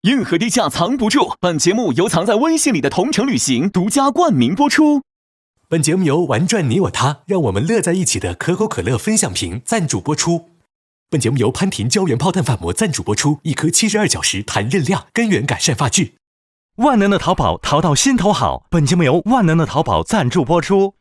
任何低价藏不住。本节目由藏在微信里的同程旅行独家冠名播出。本节目由玩转你我他，让我们乐在一起的可口可乐分享瓶赞助播出。本节目由潘婷胶原泡蛋发膜赞助播出，一颗72小时弹韧亮，根源改善发质。万能的淘宝，淘到心头好。本节目由万能的淘宝赞助播出。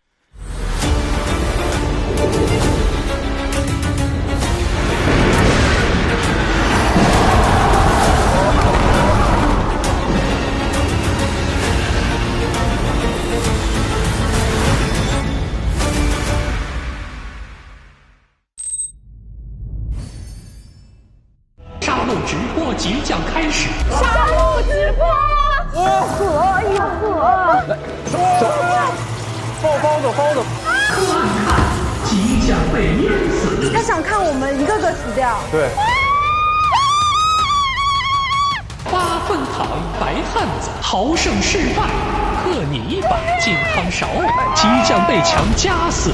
杀戮直播即将开始，杀戮直播，喝一喝，包子，即将被淹死。他想看我们一个个死掉。对。8分糖白汉子豪胜失败，喝你一把金汤勺，即将被强夹死。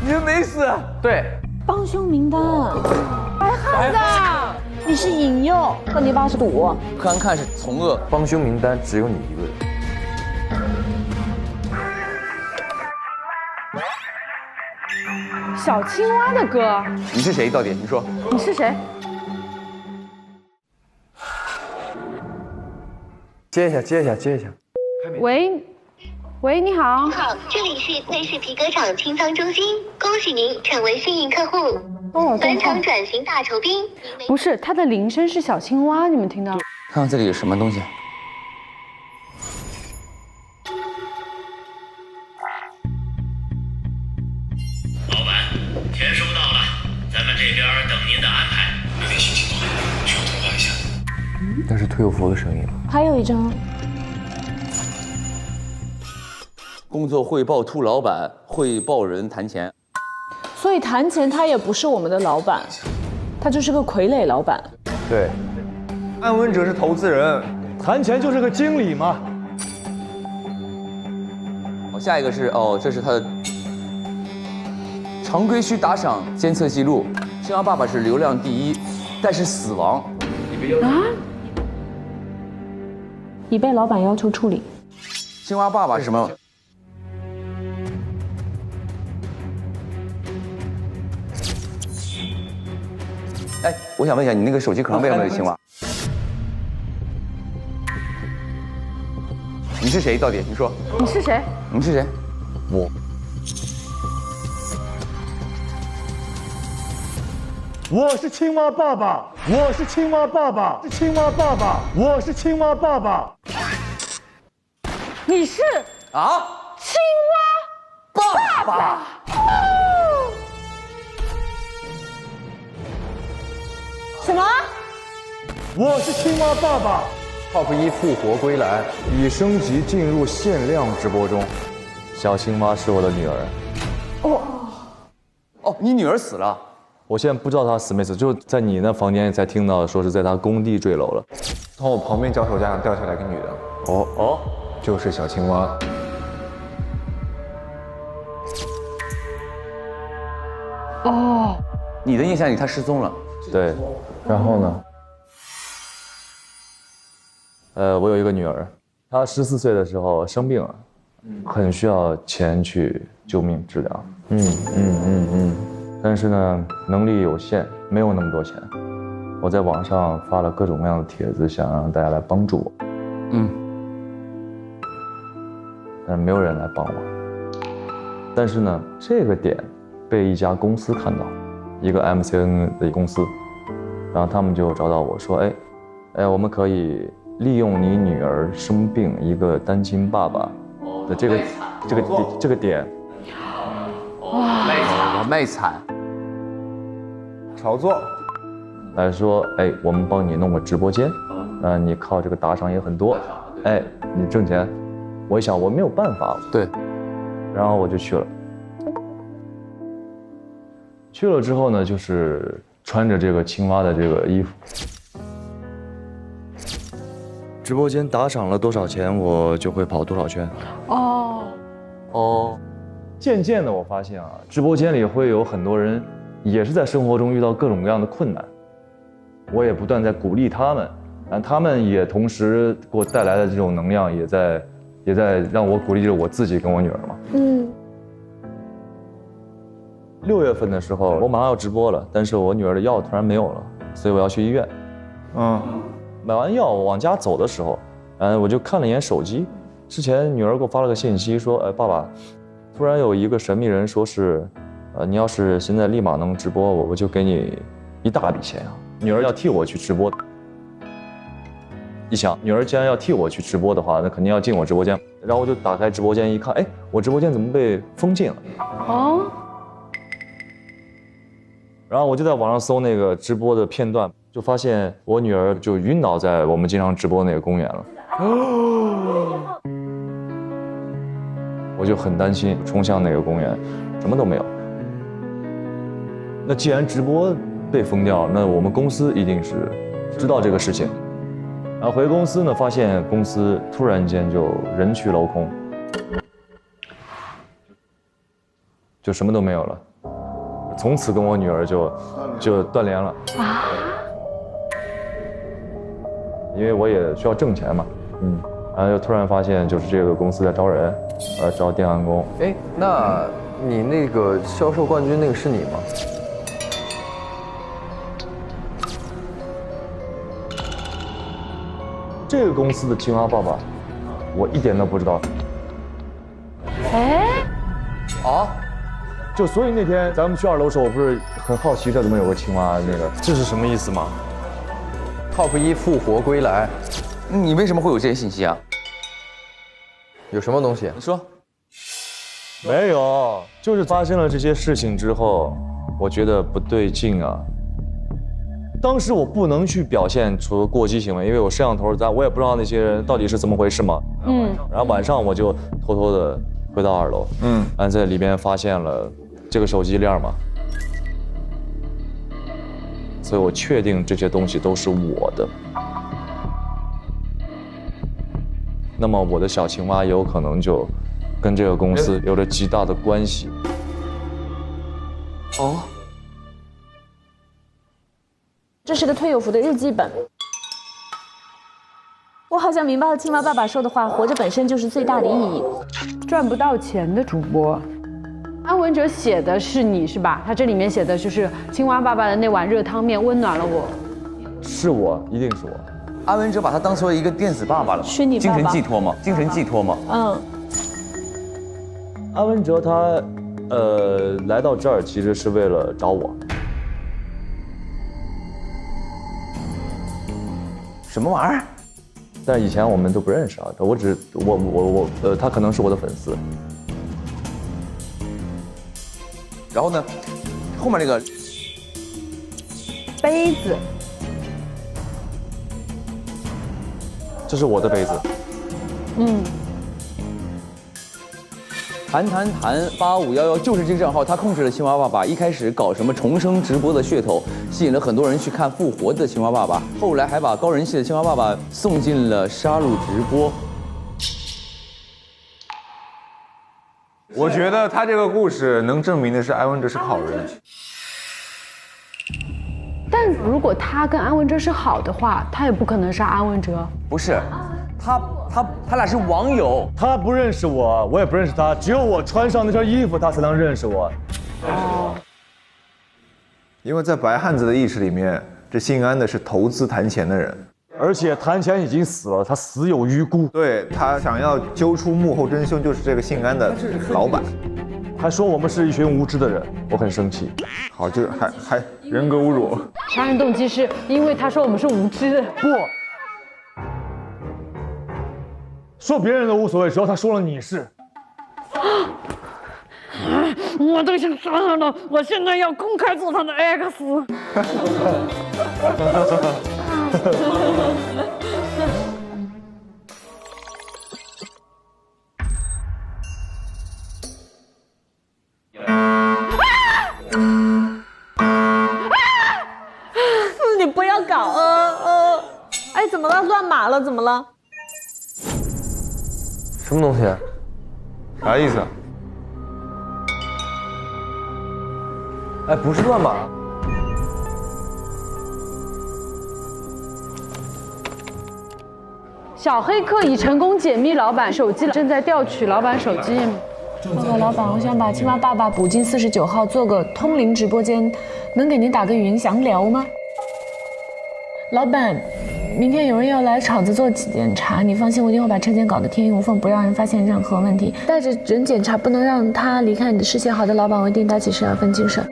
你们没死。对。帮凶名单，白汉子，你是引诱，和你爸是赌。柯安看是从恶，帮凶名单只有你一个人。小青蛙的歌。你是谁？到底你说？你是谁？接一下。喂，你好。你好，这里是内饰皮革厂清仓中心，恭喜您成为幸运客户。本场转型大酬宾。不是，它的铃声是小青蛙，你们听到？看看这里有什么东西。老板，钱收到了，咱们这边等您的安排。有点心情不好，需要通话一下。那是推有福的声音。还有一张。工作汇报兔老板，汇报人谈钱。所以谈钱他也不是我们的老板，他就是个傀儡老板。对，安文哲是投资人，谈钱就是个经理嘛。下一个是这是他的常规需打赏监测记录。青蛙爸爸是流量第1，但是死亡。啊？已被老板要求处理。青蛙爸爸是什么？哎，我想问一下，你那个手机壳上为什么有青蛙？你是谁？到底你说？你是谁？你是谁？我是青蛙爸爸，我是青蛙爸爸，是青蛙爸爸，我是青蛙爸爸。你是啊？青蛙爸爸。什么？我是青蛙爸爸。Top 1复活归来，已升级进入限量直播中。小青蛙是我的女儿。你女儿死了。我现在不知道她死没死，就在你那房间才听到说是在她工地坠楼了。从我旁边脚手架上掉下来一个女的。就是小青蛙。你的印象里她失踪了。对，然后呢？我有一个女儿，她14岁的时候生病了，很需要钱去救命治疗。但是呢，能力有限，没有那么多钱。我在网上发了各种各样的帖子，想让大家来帮助我。但是没有人来帮我。但是呢，这个点被一家公司看到，一个 MCN 的公司，然后他们就找到我说，我们可以利用你女儿生病，一个单亲爸爸的这个点，卖惨，炒作，来说，我们帮你弄个直播间，你靠这个打赏也很多，你挣钱。我一想我没有办法，对，然后我就去了。去了之后呢，就是穿着这个青蛙的这个衣服。直播间打赏了多少钱，我就会跑多少圈。渐渐的，我发现啊，直播间里会有很多人，也是在生活中遇到各种各样的困难。我也不断在鼓励他们，他们也同时给我带来的这种能量，也在让我鼓励着我自己跟我女儿嘛。6月份的时候，我马上要直播了，但是我女儿的药突然没有了，所以我要去医院。买完药我往家走的时候，我就看了一眼手机，之前女儿给我发了个信息说，爸爸，突然有一个神秘人说是，你要是现在立马能直播，我就给你一大笔钱啊。女儿要替我去直播。一想，女儿既然要替我去直播的话，那肯定要进我直播间。然后我就打开直播间一看，我直播间怎么被封禁了？然后我就在网上搜那个直播的片段，就发现我女儿就晕倒在我们经常直播那个公园了。我就很担心，冲向那个公园，什么都没有。那既然直播被封掉，那我们公司一定是知道这个事情。然后回公司呢，发现公司突然间就人去楼空，就什么都没有了。从此跟我女儿就断联了啊，因为我也需要挣钱嘛，然后又突然发现就是这个公司在招人，招电焊工。那你那个销售冠军那个是你吗？这个公司的青蛙爸爸，我一点都不知道。就所以那天咱们去2楼的时候，我不是很好奇这怎么有个青蛙那个，这是什么意思吗 ？Top 1复活归来，你为什么会有这些信息啊？有什么东西？你说。没有，就是发生了这些事情之后，我觉得不对劲啊。当时我不能去表现出过激行为，因为我摄像头在，我也不知道那些人到底是怎么回事嘛。然后晚上我就偷偷的回到2楼，然后在里边发现了这个手机链嘛，所以我确定这些东西都是我的。那么我的小青蛙有可能就跟这个公司有着极大的关系。这是个退友服的日记本。我好像明白了青蛙爸爸说的话，活着本身就是最大的意义。赚不到钱的主播，安文哲写的是你是吧？他这里面写的就是青蛙爸爸的那碗热汤面温暖了我。是我，一定是我。安文哲把他当做一个电子爸爸了，虚拟爸爸，精神寄托吗？精神寄托吗？安文哲他，来到这儿其实是为了找我。什么玩意儿？但以前我们都不认识啊，他可能是我的粉丝。然后呢，后面那个杯子，这是我的杯子。谈8511就是这个账号，他控制了青蛙爸爸。一开始搞什么重生直播的噱头，吸引了很多人去看复活的青蛙爸爸。后来还把高人气的青蛙爸爸送进了杀戮直播。我觉得他这个故事能证明的是安文哲是个好人。但如果他跟安文哲是好的话，他也不可能杀安文哲。不是，他俩是网友，他不认识我，我也不认识他，只有我穿上那身衣服，他才能认识我。因为在白汉子的意识里面，这姓安的是投资谈钱的人，而且谈钱已经死了，他死有余辜。对，他想要揪出幕后真凶，就是这个姓安的老板，还说我们是一群无知的人，我很生气。好，就还人格侮辱。杀人动机是因为他说我们是无知。不。说别人的无所谓，只要他说了你是。我都想杀他了，我现在要公开做他的 X。你不要搞，哎，怎么了？乱码了？怎么了？什么东西？啥意思？不是乱码。小黑客已成功解密老板手机，正在调取老板手机。老板，我想把青蛙爸爸补进49号，做个通灵直播间，能给您打个语音详聊吗？老板，明天有人要来厂子做检查，你放心，我一定会把车间搞得天衣无缝，不让人发现任何问题。带着人检查，不能让他离开你的视线。好的，老板，我一定打起12分精神。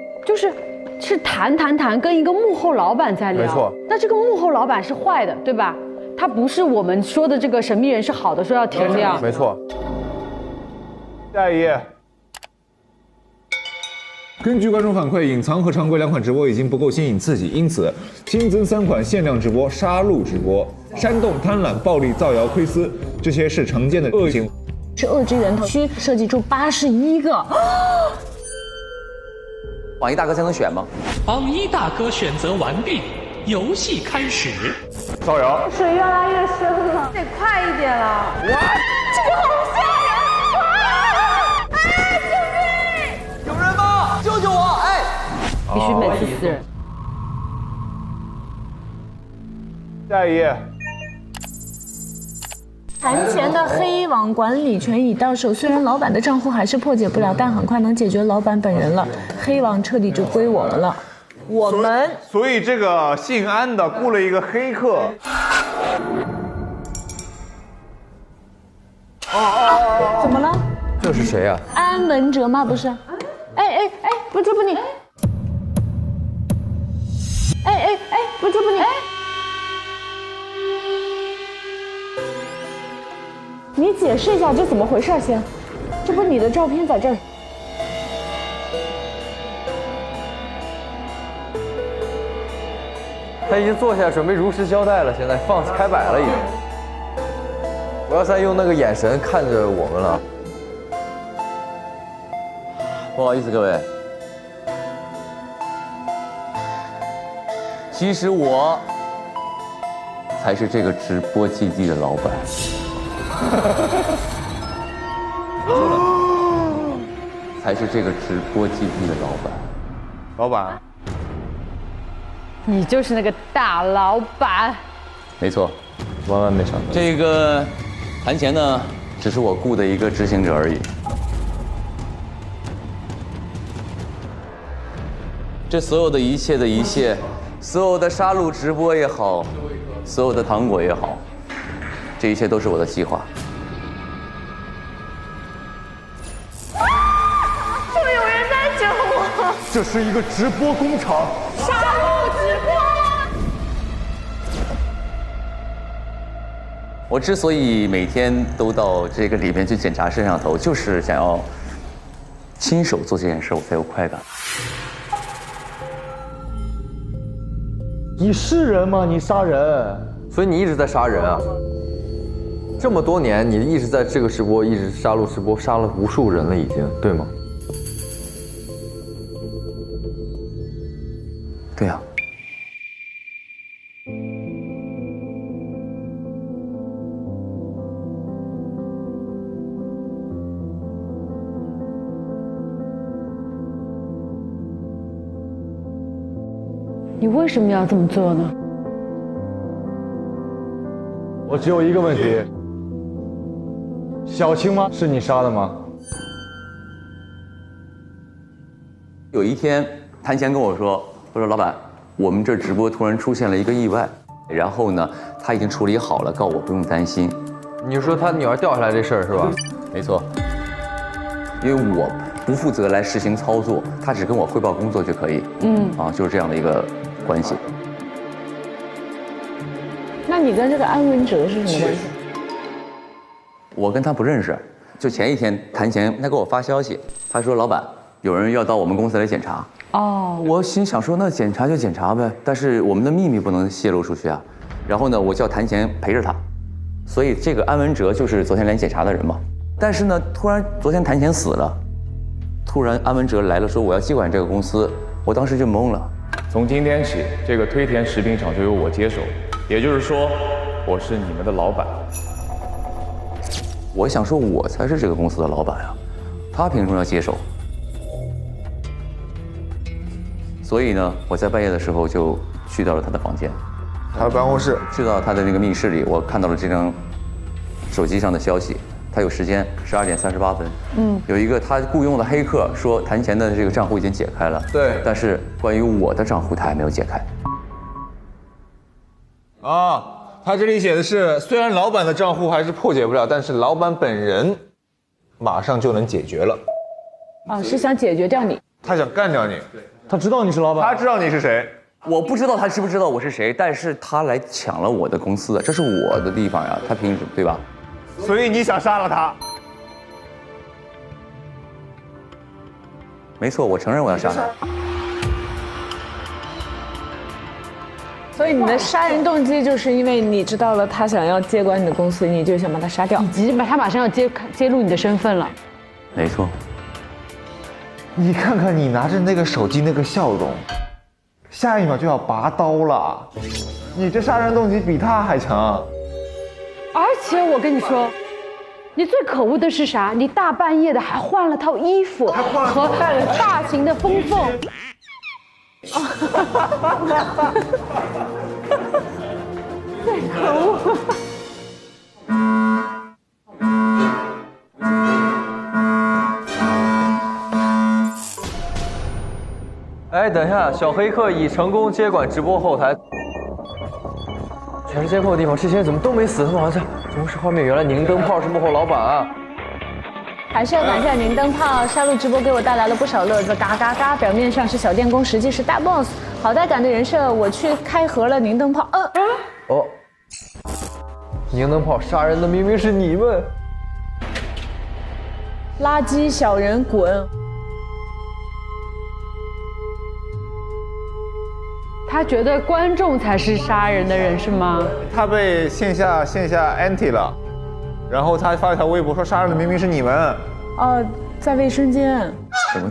是谈，跟一个幕后老板在聊。没错。那这个幕后老板是坏的，对吧？他不是我们说的这个神秘人是好的，说要停掉。没错。下一页。根据观众反馈，隐藏和常规2款直播已经不够新颖刺激，因此新增3款限量直播、杀戮直播、煽动、贪婪、暴力、造谣、窥私，这些是常见的恶行。是恶之源头，需设计出81个。榜一大哥才能选吗？榜一大哥选择完毕，游戏开始。造谣。水越来越深了，得快一点了。哇，这个好吓人！哎，救命！有人吗？救救我！哎，必须每次死人。下一页。谈钱的黑网管理权已到手，虽然老板的账户还是破解不了，但很快能解决老板本人了，黑网彻底就归我们了。我们，所以这个姓安的雇了一个黑客。怎么了？这是谁啊？安文哲吗？不是。哎，不是你。哎，不是你。你解释一下这怎么回事先？这不你的照片在这儿。他已经坐下来准备如实交代了，现在开摆了已经。不要再用那个眼神看着我们了。不好意思各位，其实我才是这个直播基地的老板。才是这个直播基地的老板。老板，你就是那个大老板。没错，万万没想到。这个谈钱呢，只是我雇的一个执行者而已。这所有的一切的一切，所有的杀戮直播也好，所有的糖果也好，这一切都是我的计划。是不是有人在整我？这是一个直播工厂。杀戮直播。我之所以每天都到这个里面去检查摄像头，就是想要亲手做这件事，我才有快感。你是人吗？你杀人，所以你一直在杀人啊！这么多年，你一直在这个直播，一直杀戮直播，杀了无数人了，已经，对吗？对啊。你为什么要这么做呢？我只有一个问题：小青蛙是你杀的吗？有一天，谭乾跟我说老板，我们这直播突然出现了一个意外，然后呢，他已经处理好了，告我不用担心。你说他女儿掉下来这事儿是吧？没错，因为我不负责来实行操作，他只跟我汇报工作就可以。就是这样的一个关系。那你跟这个安文哲是什么关系？我跟他不认识，就前一天谭乾他给我发消息，他说老板有人要到我们公司来检查。我心想说那检查就检查呗，但是我们的秘密不能泄露出去啊。然后呢，我叫谭乾陪着他，所以这个安文哲就是昨天来检查的人嘛。但是呢，突然昨天谭乾死了，突然安文哲来了，说我要接管这个公司，我当时就懵了。从今天起，这个推田食品厂就由我接手，也就是说，我是你们的老板。我想说，我才是这个公司的老板啊，他凭什么要接手？所以呢，我在半夜的时候就去到了他的房间，他的办公室，去到他的那个密室里，我看到了这张手机上的消息，他有时间12点38分。有一个他雇佣的黑客说谭钱的这个账户已经解开了。对，但是关于我的账户他还没有解开。他这里写的是，虽然老板的账户还是破解不了，但是老板本人马上就能解决了。是想解决掉你？他想干掉你。他知道你是老板，他知道你是谁。我不知道他知不知道我是谁，但是他来抢了我的公司，这是我的地方呀，他凭什么对吧？所以你想杀了他？没错，我承认我要杀他。所以你的杀人动机就是因为你知道了他想要接管你的公司，你就想把他杀掉，以及他马上要揭露你的身份了。没错。你看看你拿着那个手机那个笑容，下一秒就要拔刀了。你这杀人动机比他还强。而且我跟你说，你最可恶的是啥？你大半夜的还换了套衣服，和大型的风缝。最可恶。哎，等一下，小黑客已成功接管直播后台。全是监控的地方，这些人怎么都没死？他们好像同时画面，原来宁灯泡是幕后老板啊！还是要感谢宁灯泡杀戮直播给我带来了不少乐子，嘎嘎嘎！表面上是小电工，实际是大 boss。好带感的人设，我去开盒了宁灯泡。哦，宁灯泡杀人的明明是你们！垃圾小人滚！他觉得观众才是杀人的人是吗？他被线下 anti 了，然后他发了一条微博说杀人的明明是你们。在卫生间。什么？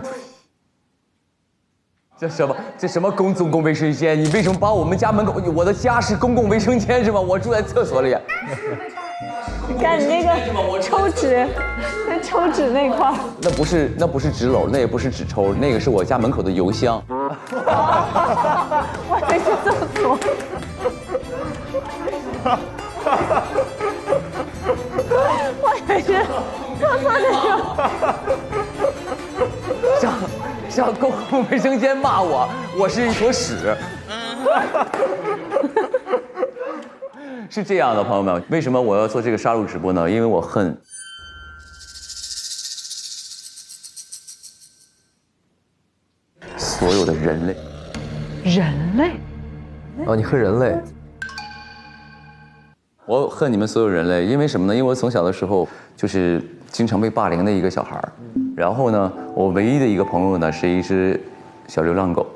这什么公共卫生间？你为什么把我们家门口？我的家是公共卫生间是吗？我住在厕所里。你看你那个抽纸，那抽纸那块儿，那不是纸篓，那也不是纸抽，那个是我家门口的邮箱。我以为是厕所。我以为是厕所那个。上公共卫生间骂我是一坨屎。是这样的，朋友们，为什么我要做这个杀戮直播呢？因为我恨所有的人类。人类？哦，你恨人类？我恨你们所有人类，因为什么呢？因为我从小的时候就是经常被霸凌的一个小孩儿。然后呢，我唯一的一个朋友呢是一只小流浪狗，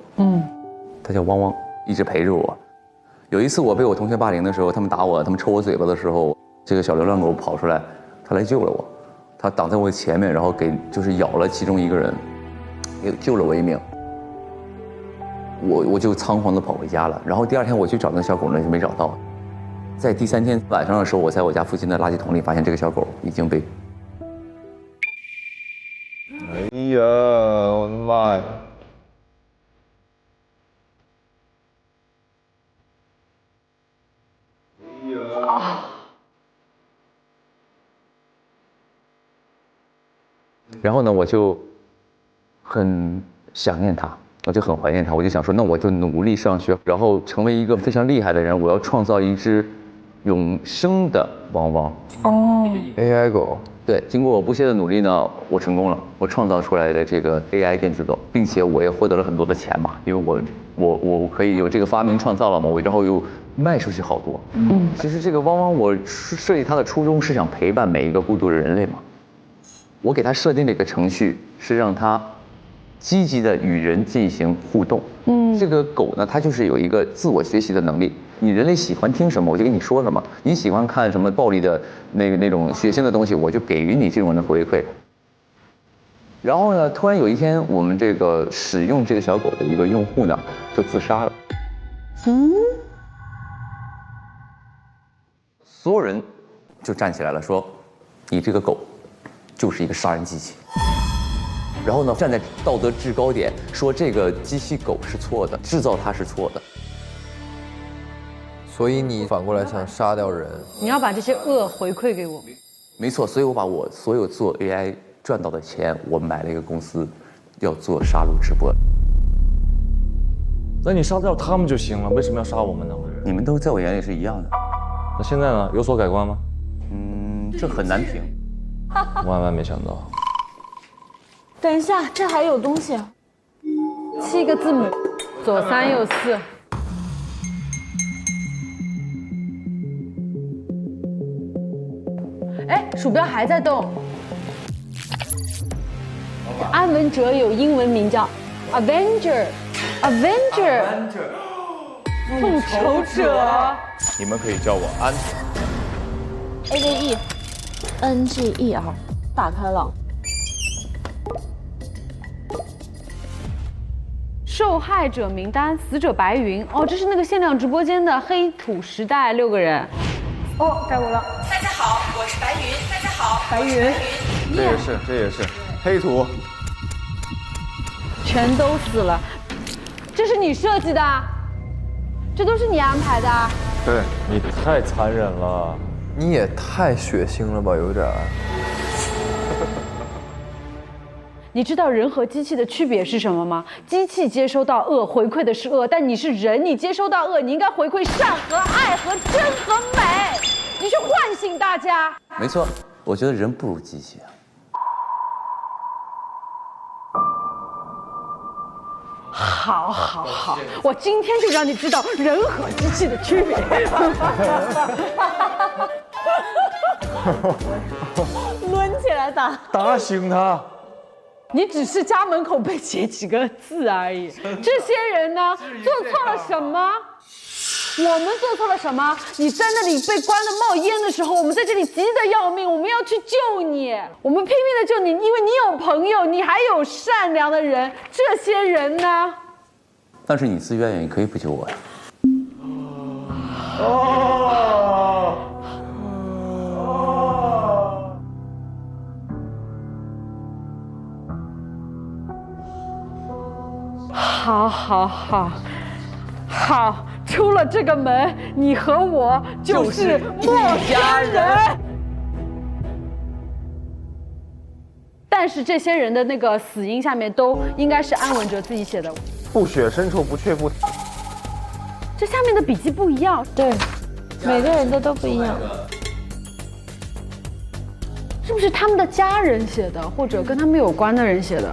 它叫汪汪，一直陪着我。有一次我被我同学霸凌的时候，他们打我，他们抽我嘴巴的时候，这个小流浪狗跑出来，它来救了我，它挡在我前面，然后就是咬了其中一个人，也救了我一命。我就仓皇的跑回家了。然后第二天我去找那个小狗呢，就没找到。在第3天晚上的时候，我在我家附近的垃圾桶里发现这个小狗已经被……哎呀，我的妈呀！然后呢，我就很想念它，我就很怀念它，我就想说，那我就努力上学，然后成为一个非常厉害的人，我要创造一只永生的汪汪。AI 狗。对，经过我不懈的努力呢，我成功了，我创造出来的这个 AI 电子狗，并且我也获得了很多的钱嘛，因为我可以有这个发明创造了嘛，我然后又卖出去好多。其实这个汪汪我设计它的初衷是想陪伴每一个孤独的人类嘛。我给它设定了一个程序，是让它积极的与人进行互动。这个狗呢，它就是有一个自我学习的能力。你人类喜欢听什么，我就跟你说什么；你喜欢看什么暴力的那种血腥的东西，我就给予你这种的回馈。然后呢，突然有一天，我们这个使用这个小狗的一个用户呢，就自杀了。所有人就站起来了，说：“你这个狗就是一个杀人机器。”然后呢，站在道德制高点说这个机器狗是错的，制造它是错的。所以你反过来想杀掉人，你要把这些恶回馈给我。没错，所以我把我所有做 AI 赚到的钱，我买了一个公司，要做杀戮直播。那你杀掉他们就行了，为什么要杀我们呢？你们都在我眼里是一样的。那现在呢？有所改观吗？这很难评。万万没想到。等一下，这还有东西啊，7个字母，左3右4。哎，鼠标还在动。安文哲有英文名叫 Avenger， 复仇者。你们可以叫我安。AVENGER， 打开了。受害者名单，死者白云。哦，这是那个限量直播间的黑土时代6个人。哦，该我了。大家好，我是白云。大家好，白云。这也是黑土，全都死了。这是你设计的？这都是你安排的？对，你太残忍了，你也太血腥了吧，有点。你知道人和机器的区别是什么吗？机器接收到恶，回馈的是恶，但你是人，你接收到恶，你应该回馈善和爱和真和美，你去唤醒大家。没错，我觉得人不如机器啊。好，我今天就让你知道人和机器的区别。抡起来打，打醒他。你只是家门口被写几个字而已。这些人呢，做错了什么？我们做错了什么？你在那里被关得冒烟的时候，我们在这里急得要命，我们要去救你，我们拼命的救你，因为你有朋友，你还有善良的人。这些人呢？但是你自愿，也可以不救我呀。好，出了这个门，你和我就是陌生人。但是这些人的那个死因下面都应该是安文哲自己写的。不血深仇不却步。这下面的笔记不一样，对，每个人的都不一样。是不是他们的家人写的，或者跟他们有关的人写的？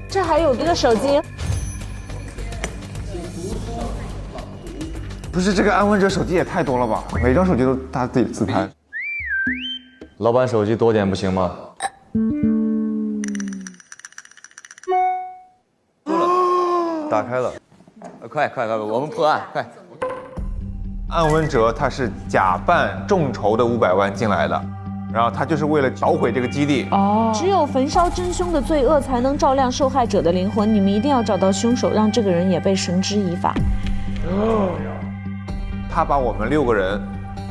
这还有这个手机。不是这个安文哲手机也太多了吧？每张手机都他自己自拍。老板手机多点不行吗？打开了，快，我们破案，快！安文哲他是假扮众筹的500万进来的，然后他就是为了捣毁这个基地。只有焚烧真凶的罪恶，才能照亮受害者的灵魂。你们一定要找到凶手，让这个人也被绳之以法。他把我们6个人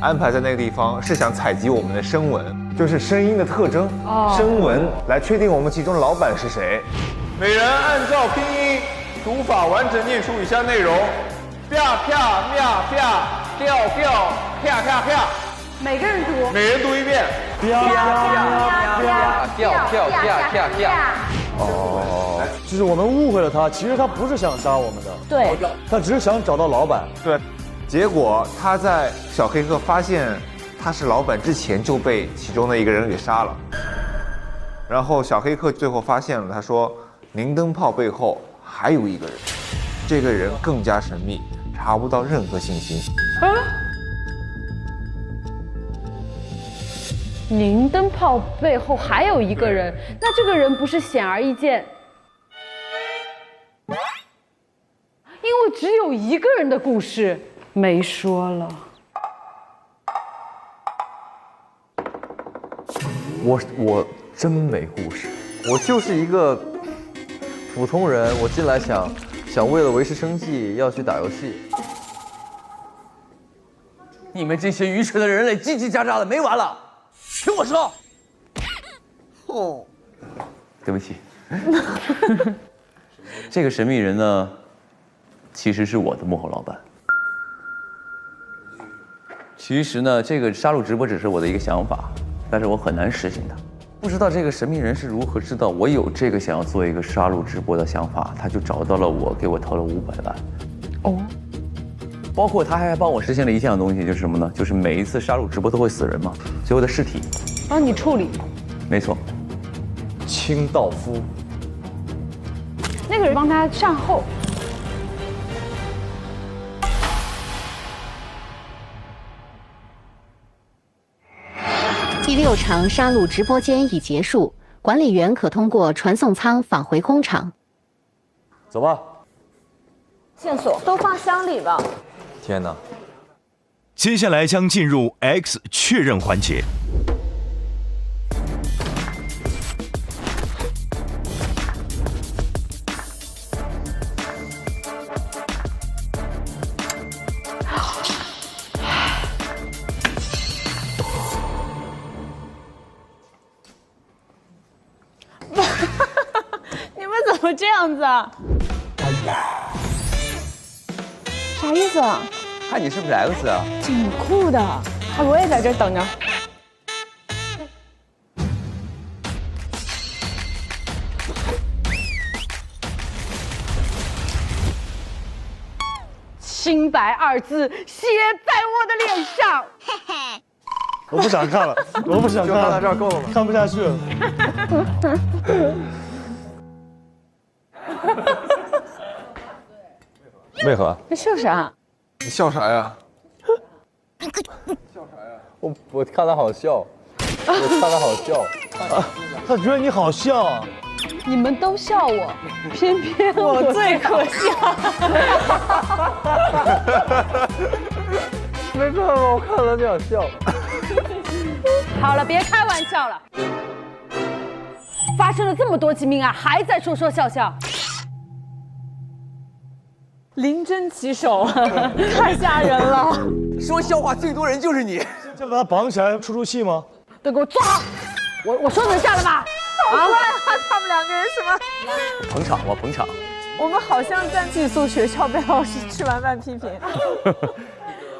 安排在那个地方，是想采集我们的声纹，就是声音的特征，声纹来确定我们其中的老板是谁。每人按照拼音读法完整念出以下内容：啪啪啪啪，跳跳啪啪啪。每个人读，每人读一遍。跳啪。就是我们误会了他，其实他不是想杀我们的，对，他只是想找到老板。对，结果他在小黑客发现他是老板之前就被其中的一个人给杀了，然后小黑客最后发现了，他说明灯泡背后还有一个人，这个人更加神秘，查不到任何信息。明灯泡背后还有一个人，那这个人不是显而易见？因为只有一个人的故事没说了。我真没故事，我就是一个普通人，我进来想为了维持生计要去打游戏。你们这些愚蠢的人类，叽叽喳喳的没完了，听我说。对不起。这个神秘人呢，其实是我的幕后老板。其实呢，这个杀戮直播只是我的一个想法，但是我很难实行它。不知道这个神秘人是如何知道我有这个想要做一个杀戮直播的想法，他就找到了我，给我投了500万。哦。包括他还帮我实现了一项东西，就是什么呢？就是每一次杀戮直播都会死人嘛，最后的尸体帮你处理。没错。清道夫。那个人帮他善后。第6场杀戮直播间已结束，管理员可通过传送舱返回工厂。走吧。线索都放箱里了。天哪！接下来将进入 X 确认环节。你们怎么这样子啊？啥意思啊？看你是不是 X 啊？挺酷的，我也在这等着。清白2字写在我的脸上。我不想看了，我不想看了，就看到这儿够了吗？看不下去了。为何？你笑啥？你笑啥呀？笑啥呀？我看他好笑，我看他好笑。他觉得你好笑。你们都笑我，偏偏我最可笑。没办法，我看了就想笑。好了，别开玩笑了。发生了这么多起命案，还在说说笑笑。灵针起手，太吓人了！说笑话最多人就是你，就把他绑起来出戏吗？都给我坐好！我说得下了吧？好怪啊！他们2个人什么？捧场吧，捧场。我们好像在寄宿学校被老师吃完饭批评。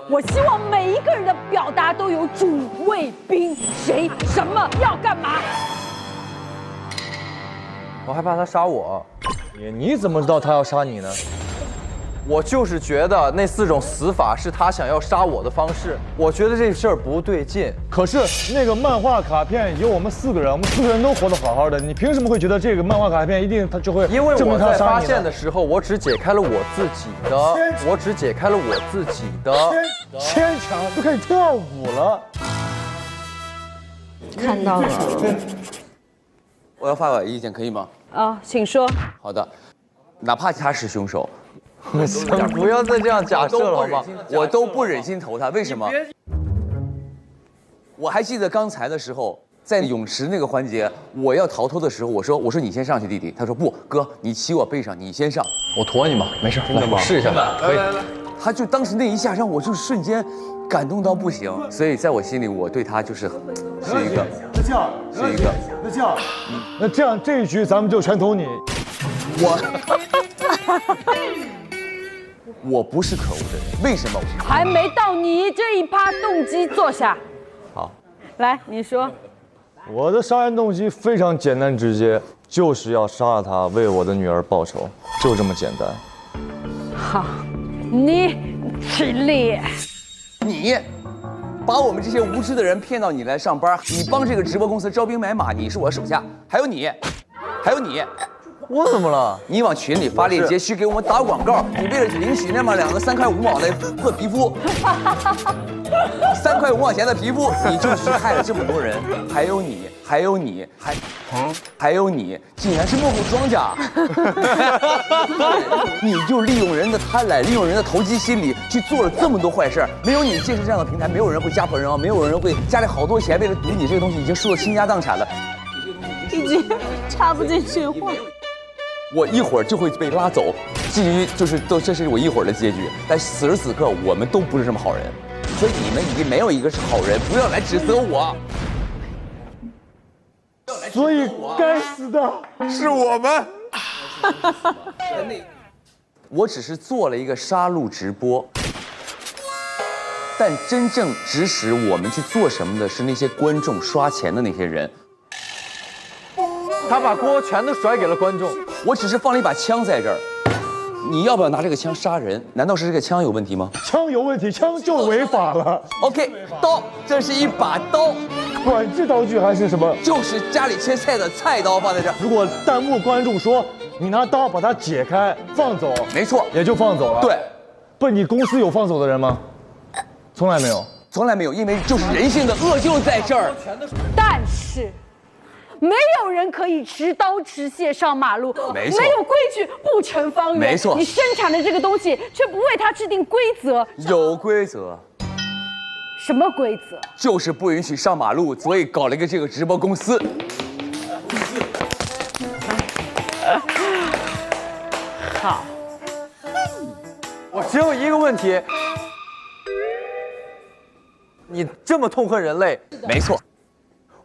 我希望每一个人的表达都有主谓宾，谁什么要干嘛。我害怕他杀我。你怎么知道他要杀你呢？我就是觉得那4种死法是他想要杀我的方式，我觉得这事儿不对劲。可是那个漫画卡片有我们4个人，我们4个人都活得好好的，你凭什么会觉得这个漫画卡片一定他就会？因为我在发现的时候，我只解开了我自己的，我只解开了我自己的。牵强都开始跳舞了。看到了。我要发表意见，可以吗？啊，请说。好的，哪怕他是凶手。不要再这样假设了，好吗？我都不忍心投他，为什么？我还记得刚才的时候，在泳池那个环节，我要逃脱的时候，我说你先上去，弟弟。他说不，哥，你骑我背上，你先上。我驮你吧，没事，来，我试一下，可以。他就当时那一下让我就瞬间感动到不行，所以在我心里，我对他就是一个，那这样，那这样这一局咱们就全投你。我不是可恶的人，为什么？还没到你这一趴动机，坐下。好，来，你说。我的杀人动机非常简单直接，就是要杀了他，为我的女儿报仇，就这么简单。好，你起立。你把我们这些无知的人骗到你来上班，你帮这个直播公司招兵买马，你是我手下，还有你。我怎么了？你往群里发链接去给我们打广告，你为了领取那么2个3块5毛的破皮肤，3块5毛钱的皮肤，你就是害了这么多人。还有你，竟然是幕后庄家，你就利用人的贪婪，利用人的投机心理去做了这么多坏事。没有你建设这样的平台，没有人会家破人亡，没有人会家里好多钱为了赌你这个东西已经输得倾家荡产了，已经插不进去话。我一会儿就会被拉走，至于这是我一会儿的结局。但此时此刻，我们都不是什么好人，所以你们已经没有一个是好人，不要来指责我。所以该死的是我们。我只是做了一个杀戮直播，但真正指使我们去做什么的是那些观众刷钱的那些人。他把锅全都甩给了观众。我只是放了一把枪在这儿，你要不要拿这个枪杀人？难道是这个枪有问题吗？枪有问题，枪就违法了。OK， 刀，这是一把刀，管制刀具还是什么？就是家里切菜的菜刀放在这儿。如果弹幕观众说你拿刀把它解开放走，没错，也就放走了。对，不，你公司有放走的人吗？从来没有，从来没有，因为就是人性的恶就在这儿。但是。没有人可以持刀持械上马路，没错，没有规矩不成方圆。没错，你生产的这个东西却不为它制定规则。有规则，什么规则？就是不允许上马路，所以搞了一个这个直播公司。好，我只有一个问题，你这么痛恨人类，没错。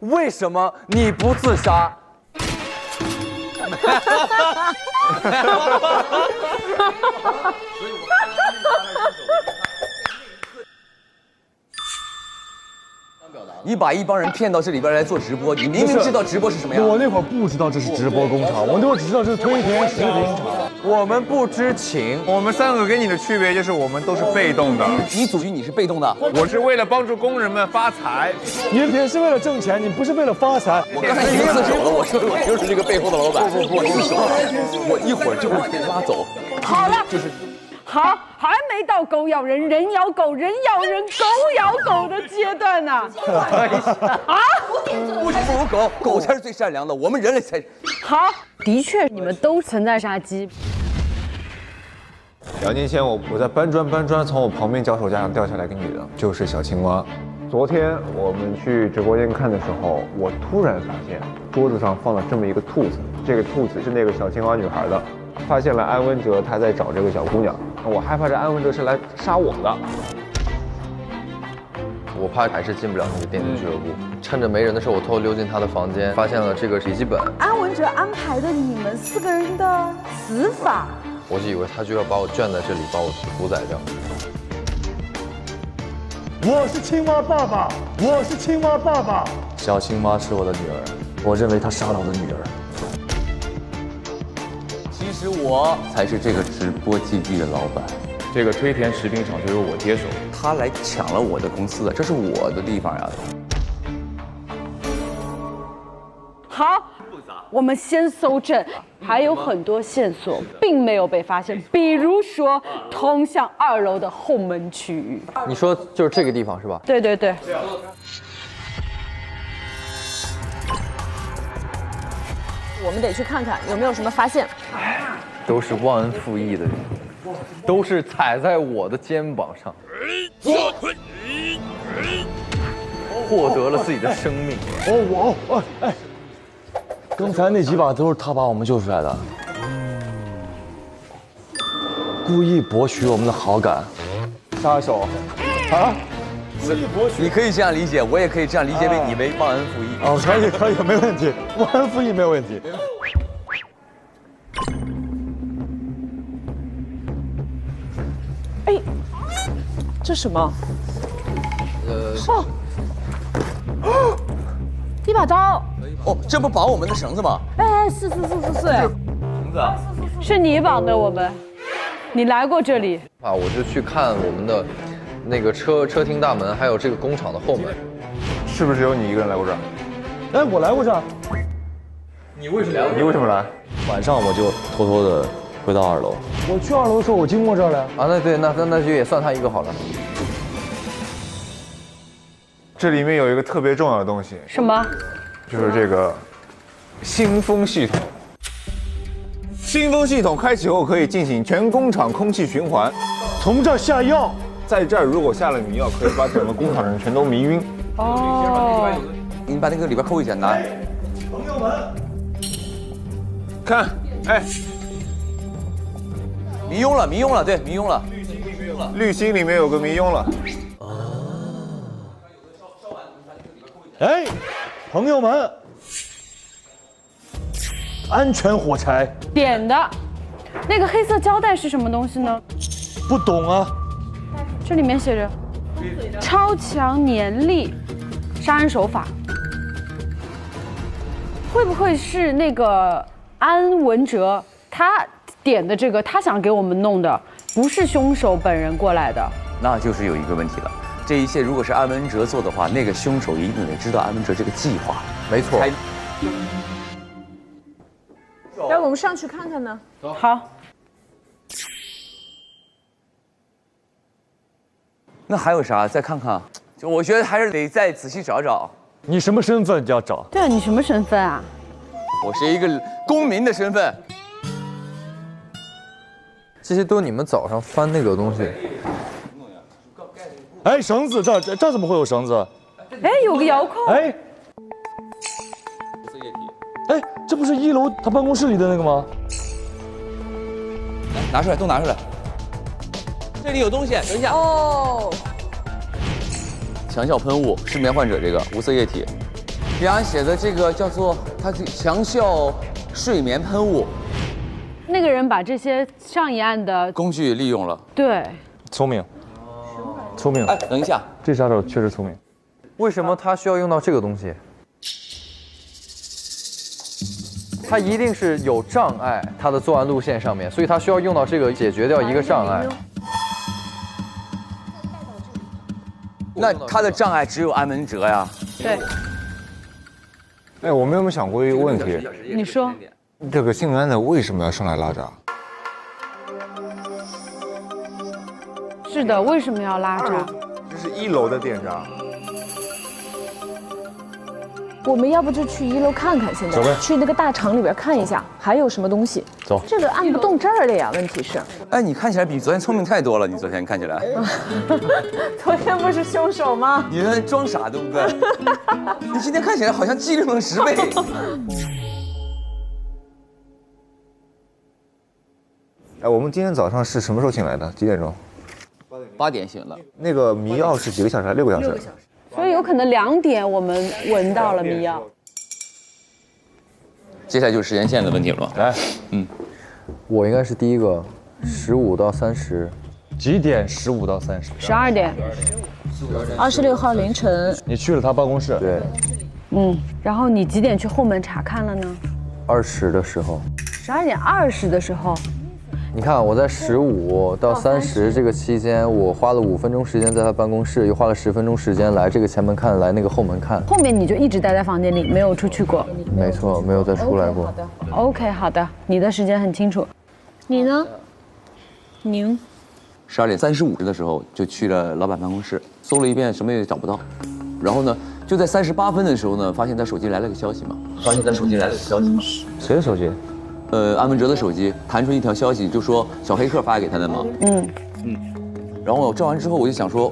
为什么你不自杀？你把一帮人骗到这里边来做直播，你明明知道直播是什么样。我那会儿不知道这是直播工厂，我那会儿只知道这是推田食品厂。我们不知情。我们3个跟你的区别就是我们都是被动的。你组局你是被动的，我是为了帮助工人们发财。你也是为了挣钱，你不是为了发财。我刚才已经自首了，我说我就是这个背后的老板。不，自首，我一会儿就会被拉走。好了，就是。好，还没到狗咬人，人咬狗，人咬人，狗咬狗的阶段呢。啊，不止不如狗，狗才是最善良的，我们人类才。好，的确，你们都存在杀机。2年前我在搬砖，从我旁边脚手架上掉下来一个女的，就是小青蛙。昨天我们去直播间看的时候，我突然发现桌子上放了这么一个兔子，这个兔子是那个小青蛙女孩的。发现了安文哲，他在找这个小姑娘，我害怕这安文哲是来杀我的。我怕还是进不了那个电竞俱乐部。趁着没人的时候，我偷溜进他的房间，发现了这个笔记本。安文哲安排的你们4个人的死法，我就以为他就要把我圈在这里，把我屠宰掉。我是青蛙爸爸，我是青蛙爸爸。小青蛙是我的女儿，我认为她杀了我的女儿。其实我才是这个直播基地的老板，这个推田食品厂就由我接手。他来抢了我的公司的，这是我的地方呀。好，我们先搜证，还有很多线索并没有被发现，比如说通向2楼的后门区域。你说就是这个地方是吧？对对对。我们得去看看有没有什么发现。都是忘恩负义的人，都是踩在我的肩膀上，获得了自己的生命。刚才那几把都是他把我们救出来的，故意博取我们的好感，杀手啊！你可以这样理解，我也可以这样理解为你为忘恩负义。哦，可以，没问题，忘恩负义没有问题。哎，这什么？哦，一把刀。哦，这不绑我们的绳子吗？哎，是。绳子是你绑的我们，你来过这里啊？我就去看我们的那个车厅大门，还有这个工厂的后门。是不是有你一个人来过这儿？哎，我来过这儿。你为什么来？晚上我就偷偷的回到2楼。我去2楼的时候，我经过这儿了。啊，那对，那就也算他一个好了。这里面有一个特别重要的东西。什么？就是这个新风系统。新风系统开启后可以进行全工厂空气循环，从这儿下药，在这儿如果下了迷药，可以把整个工厂的人全都迷晕。哦，你把那个里边扣一下，拿。朋友们，看，哎，迷庸了，对，迷庸了。滤芯里面有个迷庸了。哎，朋友们，安全火柴点的，那个黑色胶带是什么东西呢？不懂啊。这里面写着超强粘力，杀人手法，会不会是那个安文哲他点的这个，他想给我们弄的，不是凶手本人过来的？那就是有一个问题了。这一切如果是安文哲做的话，那个凶手一定得知道安文哲这个计划。没错。要不我们上去看看呢？好。那还有啥？再看看。就我觉得还是得再仔细找找。你什么身份就要找？对啊，你什么身份啊？我是一个公民的身份。这些都是你们早上翻那个东西。哎，绳子这怎么会有绳子？哎，有个遥控。哎，哎，这不是1楼他办公室里的那个吗？来，拿出来，都拿出来。这里有东西，等一下。哦。强效喷雾，失眠患者这个无色液体。别人写的这个叫做它强效睡眠喷雾。那个人把这些上一案的工具利用了。对。聪明。聪明。哎，等一下，这杀手确实聪明。为什么他需要用到这个东西？他一定是有障碍，他的作案路线上面，所以他需要用到这个解决掉一个障碍。那他的障碍只有安文哲呀。对。哎，我们有没有想过一个问题？你说。这个姓安的为什么要上来拉闸？是的，为什么要拉闸？这是1楼的电闸。我们要不就去1楼看看，现在去那个大厂里边看一下，还有什么东西。走。这个按不动这儿了呀，问题是。哎，你看起来比昨天聪明太多了。你昨天看起来。昨天不是凶手吗？你在装傻对不对？你今天看起来好像机灵了10倍。哎，我们今天早上是什么时候醒来的？几点钟？8点醒了。那个迷药是几个小时？还是6个小时？6个小时。所以有可能2点我们闻到了迷药。接下来就是时间线的问题了。来，我应该是第一个，15到30。几点？15到30。12点。26号凌晨。你去了他办公室。对。然后你几点去后门查看了呢？20的时候。12点20的时候。你看，我在15到30这个期间，我花了5分钟时间在他办公室，又花了10分钟时间来这个前门看，来那个后门看。后面你就一直待在房间里，没有出去过？没错，没有再出来过。OK， 好的，你的时间很清楚。你呢？您？12点35的时候就去了老板办公室，搜了一遍，什么也找不到。然后呢，就在38分的时候呢，发现他手机来了个消息嘛。谁的手机？安文哲的手机弹出一条消息，就说小黑客发给他的嘛。然后我照完之后，我就想说，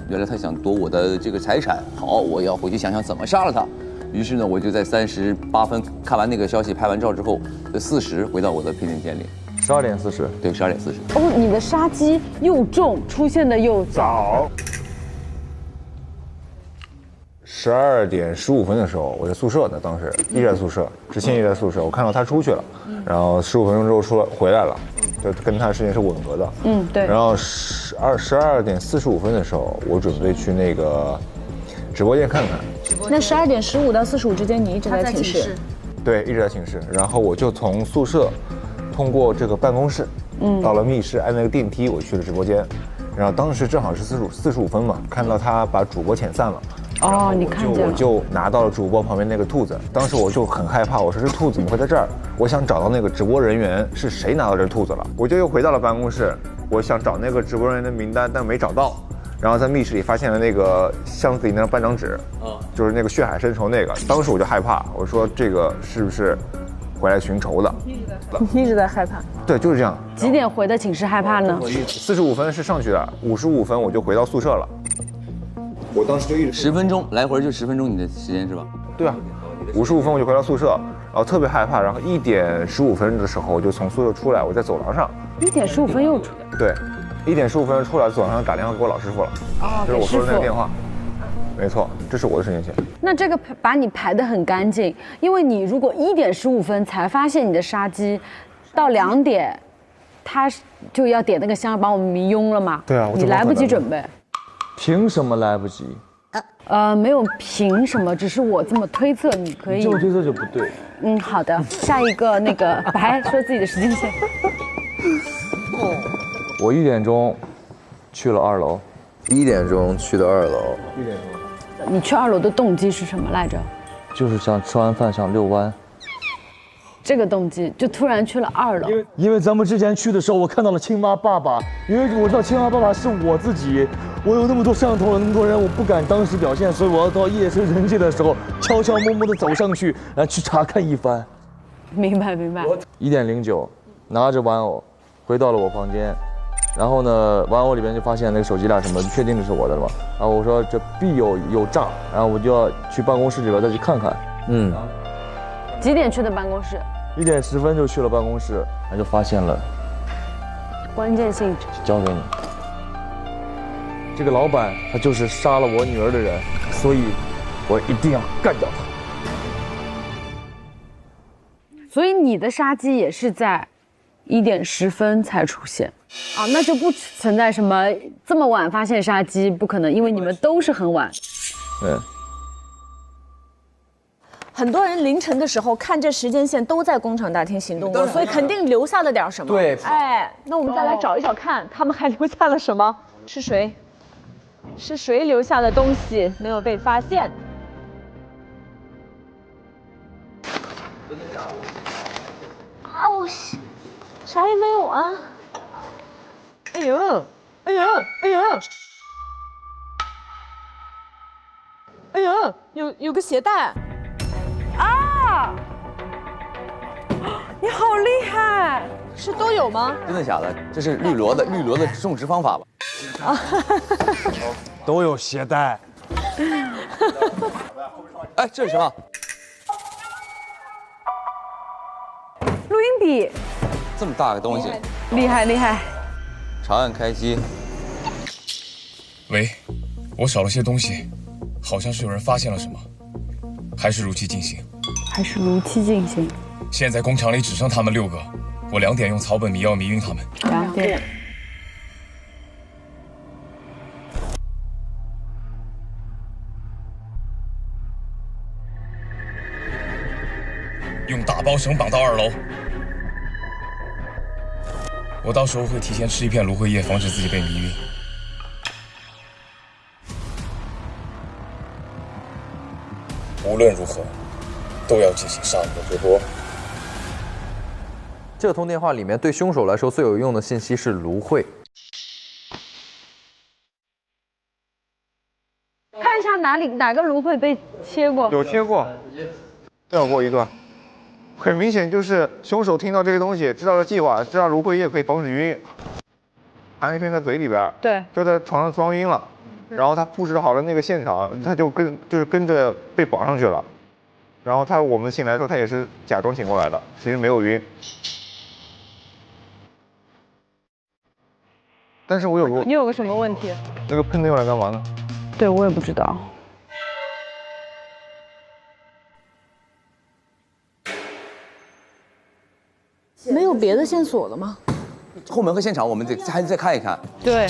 原来他想夺我的这个财产，好，我要回去想想怎么杀了他。于是呢，我就在38分看完那个消息，拍完照之后，40回到我的配件间里。12点40。对，12点40。哦，你的杀机又重，出现的又早。12点15分的时候，我在宿舍呢，当时一直在宿舍，知青也在宿舍，我看到他出去了，然后15分钟之后回来了，就跟他的时间是吻合的。对。然后12点45分的时候，我准备去那个直播间看看。那12点15到45之间，你一直在寝室？对，一直在寝室。然后我就从宿舍通过这个办公室，到了密室，按那个电梯，我去了直播间。然后当时正好是45分嘛，看到他把主播遣散了。哦，你看见了。我就拿到了主播旁边那个兔子，当时我就很害怕，我说这兔子怎么会在这儿？我想找到那个直播人员是谁拿到这兔子了，我就又回到了办公室，我想找那个直播人员的名单，但没找到。然后在密室里发现了那个箱子里那张半张纸，就是那个血海深仇那个。当时我就害怕，我说这个是不是回来寻仇的？一直在害怕。对，就是这样。几点回的寝室害怕呢？45分是上去的，55分我就回到宿舍了。我当时就一直10分钟来回就10分钟，你的时间是吧？对啊，55分我就回到宿舍，然后特别害怕，然后1点15分的时候我就从宿舍出来，我在走廊上。1点15分又出来？对，1点15分出来，走廊上打电话给我老师傅了。这是我说的那个电话。没错，这是我的时间线。那这个把你排得很干净，因为你如果1点15分才发现你的杀机，到2点，他就要点那个香把我们迷晕了嘛。对啊，你来不及准备。凭什么来不及？没有凭什么，只是我这么推测，你可以。这么推测就不对。好的，下一个那个白说自己的时间线。我1点钟去了2楼。1点钟去的2楼。1点钟。你去2楼的动机是什么来着？就是想吃完饭想遛弯。这个动机就突然去了2楼，因为咱们之前去的时候，我看到了青蛙爸爸，因为我知道青蛙爸爸是我自己，我有那么多摄像头，有那么多人，我不敢当时表现，所以我要到夜深人静的时候，悄悄摸摸的走上去，然后去查看一番。明白。1点09，拿着玩偶回到了我房间，然后呢，玩偶里边就发现那个手机链什么，就确定这是我的了嘛。然后我说这必有诈，然后我就要去办公室里边再去看看。几点去的办公室？1点10分就去了办公室，然后就发现了关键性交给你。这个老板他就是杀了我女儿的人，所以我一定要干掉他。所以你的杀机也是在1点10分才出现啊，那就不存在什么这么晚发现杀机，不可能，因为你们都是很晚。对。很多人凌晨的时候看这时间线都在工厂大厅行动过，所以肯定留下了点什么。对，哎，那我们再来找一找看，他们还留下了什么？是谁？是谁留下的东西没有被发现？啥也没有啊！哎呦，有个鞋带。啊！你好厉害，是都有吗？真的假的？这是绿萝的种植方法吧？都有鞋带。哎，这是什么？录音笔。这么大个东西。厉害。长按开机。喂，我少了些东西，好像是有人发现了什么。还是如期进行。现在工厂里只剩他们6个，我2点用草本迷药迷晕他们。2点。用大包绳绑到2楼。我到时候会提前吃一片芦荟叶，防止自己被迷晕。无论如何，都要进行杀人的直播。这通电话里面对凶手来说最有用的信息是芦荟。看一下哪个芦荟被切过？有切过，掉过一段。很明显就是凶手听到这个东西，知道了计划，知道芦荟叶可以防止晕，含一片在嘴里边，对，就在床上装晕了。然后他布置好了那个现场，他就跟着被绑上去了。然后我们醒来的时候，他也是假装醒过来的，其实没有晕。但是你有个什么问题？那个喷的用来干嘛呢？对，我也不知道。没有别的线索了吗？后门和现场我们还得再看一看。对。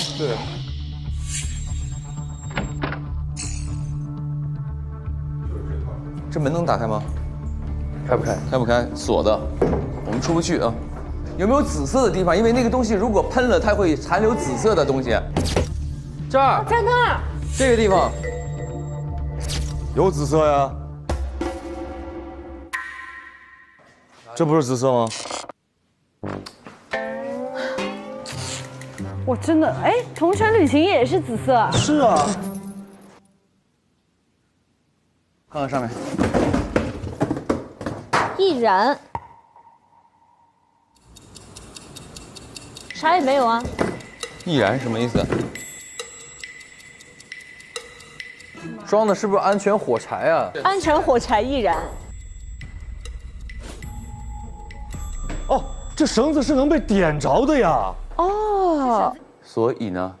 这门能打开吗？开不开？开不开？锁的，我们出不去啊。有没有紫色的地方？因为那个东西如果喷了，它会残留紫色的东西。这儿，在那儿，这个地方有紫色呀。这不是紫色吗？我真的，哎，同城旅行也是紫色啊。是啊。看看上面。易燃，啥也没有啊。易燃什么意思？装的是不是安全火柴啊？安全火柴易燃。哦，这绳子是能被点着的呀。哦。所以呢？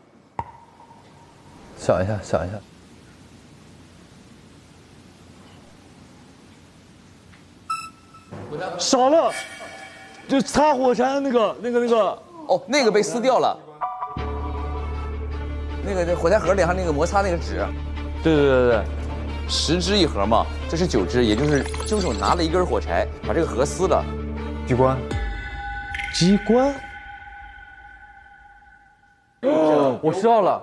想一下。少了，就擦火柴的那个。哦，那个被撕掉了。那个火柴盒里还有那个摩擦那个纸。对，10支一盒嘛，这是9支，也就是凶手拿了一根火柴，把这个盒撕了。机关。哦，我知道了，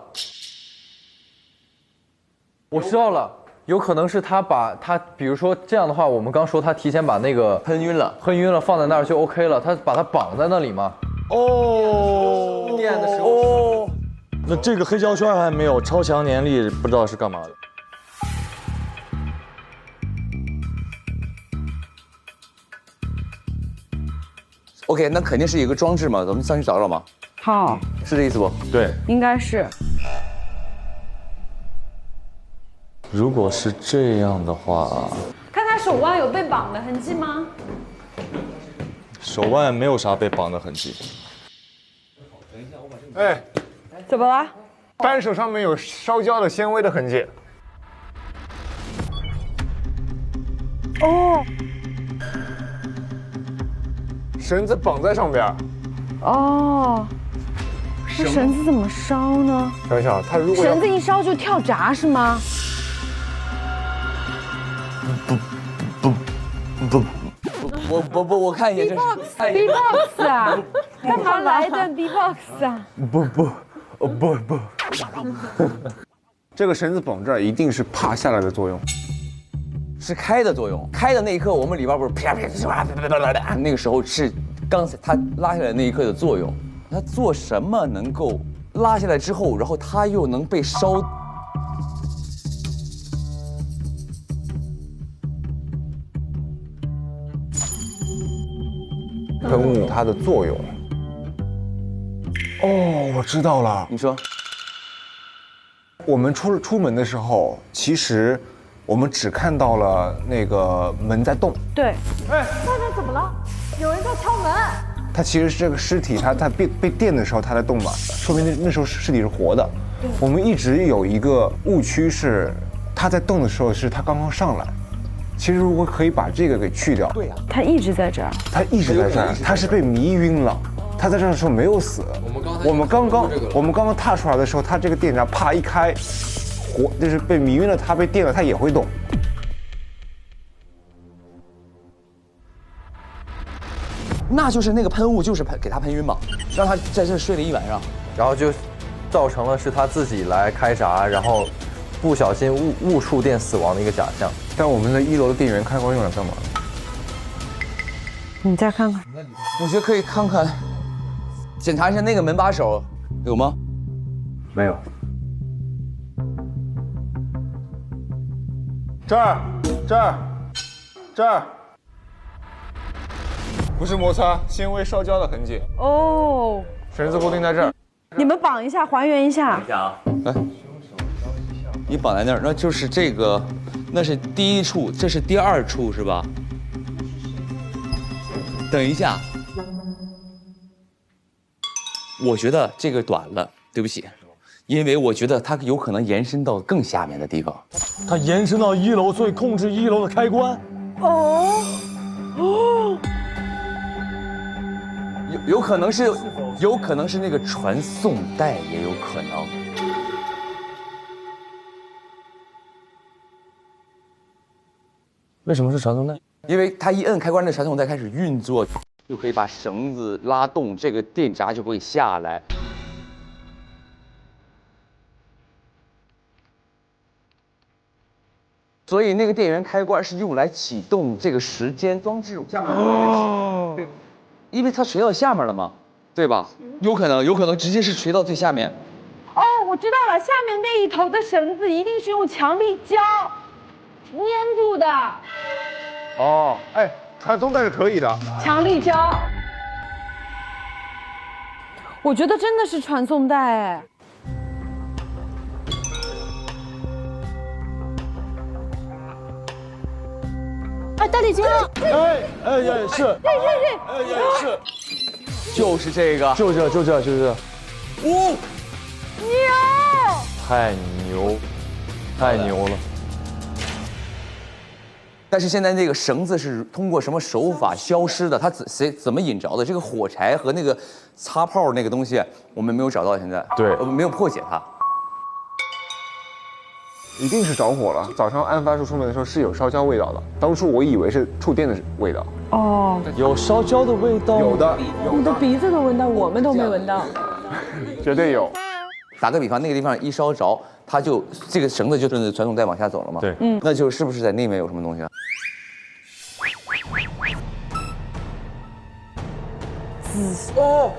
有可能是他把他，比如说这样的话，我们刚说他提前把那个喷晕了，放在那儿就 OK 了，他把它绑在那里嘛。哦，电的时候。那这个黑胶圈还没有，超强粘力不知道是干嘛的。OK， 那肯定是一个装置嘛，咱们上去找找嘛。好，是这意思不？对，应该是。如果是这样的话，看他手腕有被绑的痕迹吗？手腕没有啥被绑的痕迹。哎，怎么了？扳手上面有烧焦的纤维的痕迹。哦。绳子绑在上边。哦。那绳子怎么烧呢？想想，他如果绳子一烧就跳闸是吗？不，我看一眼这是 B-box 啊，干嘛来一段 B-box 啊？不，这个绳子绑这儿一定是怕下来的作用，是开的作用。开的那一刻，我们里边不是啪啪，那个时候是刚才他拉下来那一刻的作用。他做什么能够拉下来之后，然后他又能被烧？喷雾它的作用。哦，我知道了。你说，我们出门的时候，其实我们只看到了那个门在动。对。哎，那怎么了？有人在敲门。它其实是这个尸体，它被电的时候它在动嘛，说明那时候尸体是活的。我们一直有一个误区是，它在动的时候是它刚刚上来。其实如果可以把这个给去掉，对呀，他一直在这儿，他一直在这儿，他是被迷晕了。他在这儿的时候没有死。我们刚刚踏出来的时候，他这个电闸啪一开，就是被迷晕了，他被电了，他也会动。那就是那个喷雾就是给他喷晕嘛，让他在这睡了一晚上，然后就造成了是他自己来开闸，然后不小心误触电死亡的一个假象。但我们的1楼的电源开关用来干嘛？你再看看。我觉得可以看看，检查一下那个门把手有吗？没有。这儿，不是摩擦，纤维烧焦的痕迹。哦。绳子固定在这儿。你们绑一下，还原一下。等一下啊，来，你绑在那儿，那就是这个，那是第1处，这是第2处是吧？等一下，我觉得这个短了，对不起，因为我觉得它有可能延伸到更下面的地方。它延伸到1楼，所以控制1楼的开关。哦，有可能是那个传送带，也有可能。为什么是传送带？因为它一摁开关，那传送带开始运作，就可以把绳子拉动，这个电闸就会下来。所以那个电源开关是用来启动这个时间装置下面。哦，因为它垂到下面了嘛，对吧？有可能直接是垂到最下面。哦，我知道了，下面那一头的绳子一定是用强力胶粘住的。哦，哎，传送带是可以的。强力胶，我觉得真的是传送带哎。哎，带力胶！是，是，就是这个，就这。哦，牛！太牛了！但是现在那个绳子是通过什么手法消失的？它怎么引着的？这个火柴和那个擦炮那个东西，我们没有找到，现在对，没有破解它。一定是着火了。早上案发时候出门的时候是有烧焦味道的，当初我以为是触电的味道。哦，有烧焦的味道，有的，你的鼻子都闻到，我们都没闻到。绝对有。打个比方，那个地方一烧着，它就这个绳子就顺着传送带往下走了嘛。对，那就是不是在那边有什么东西啊？哦，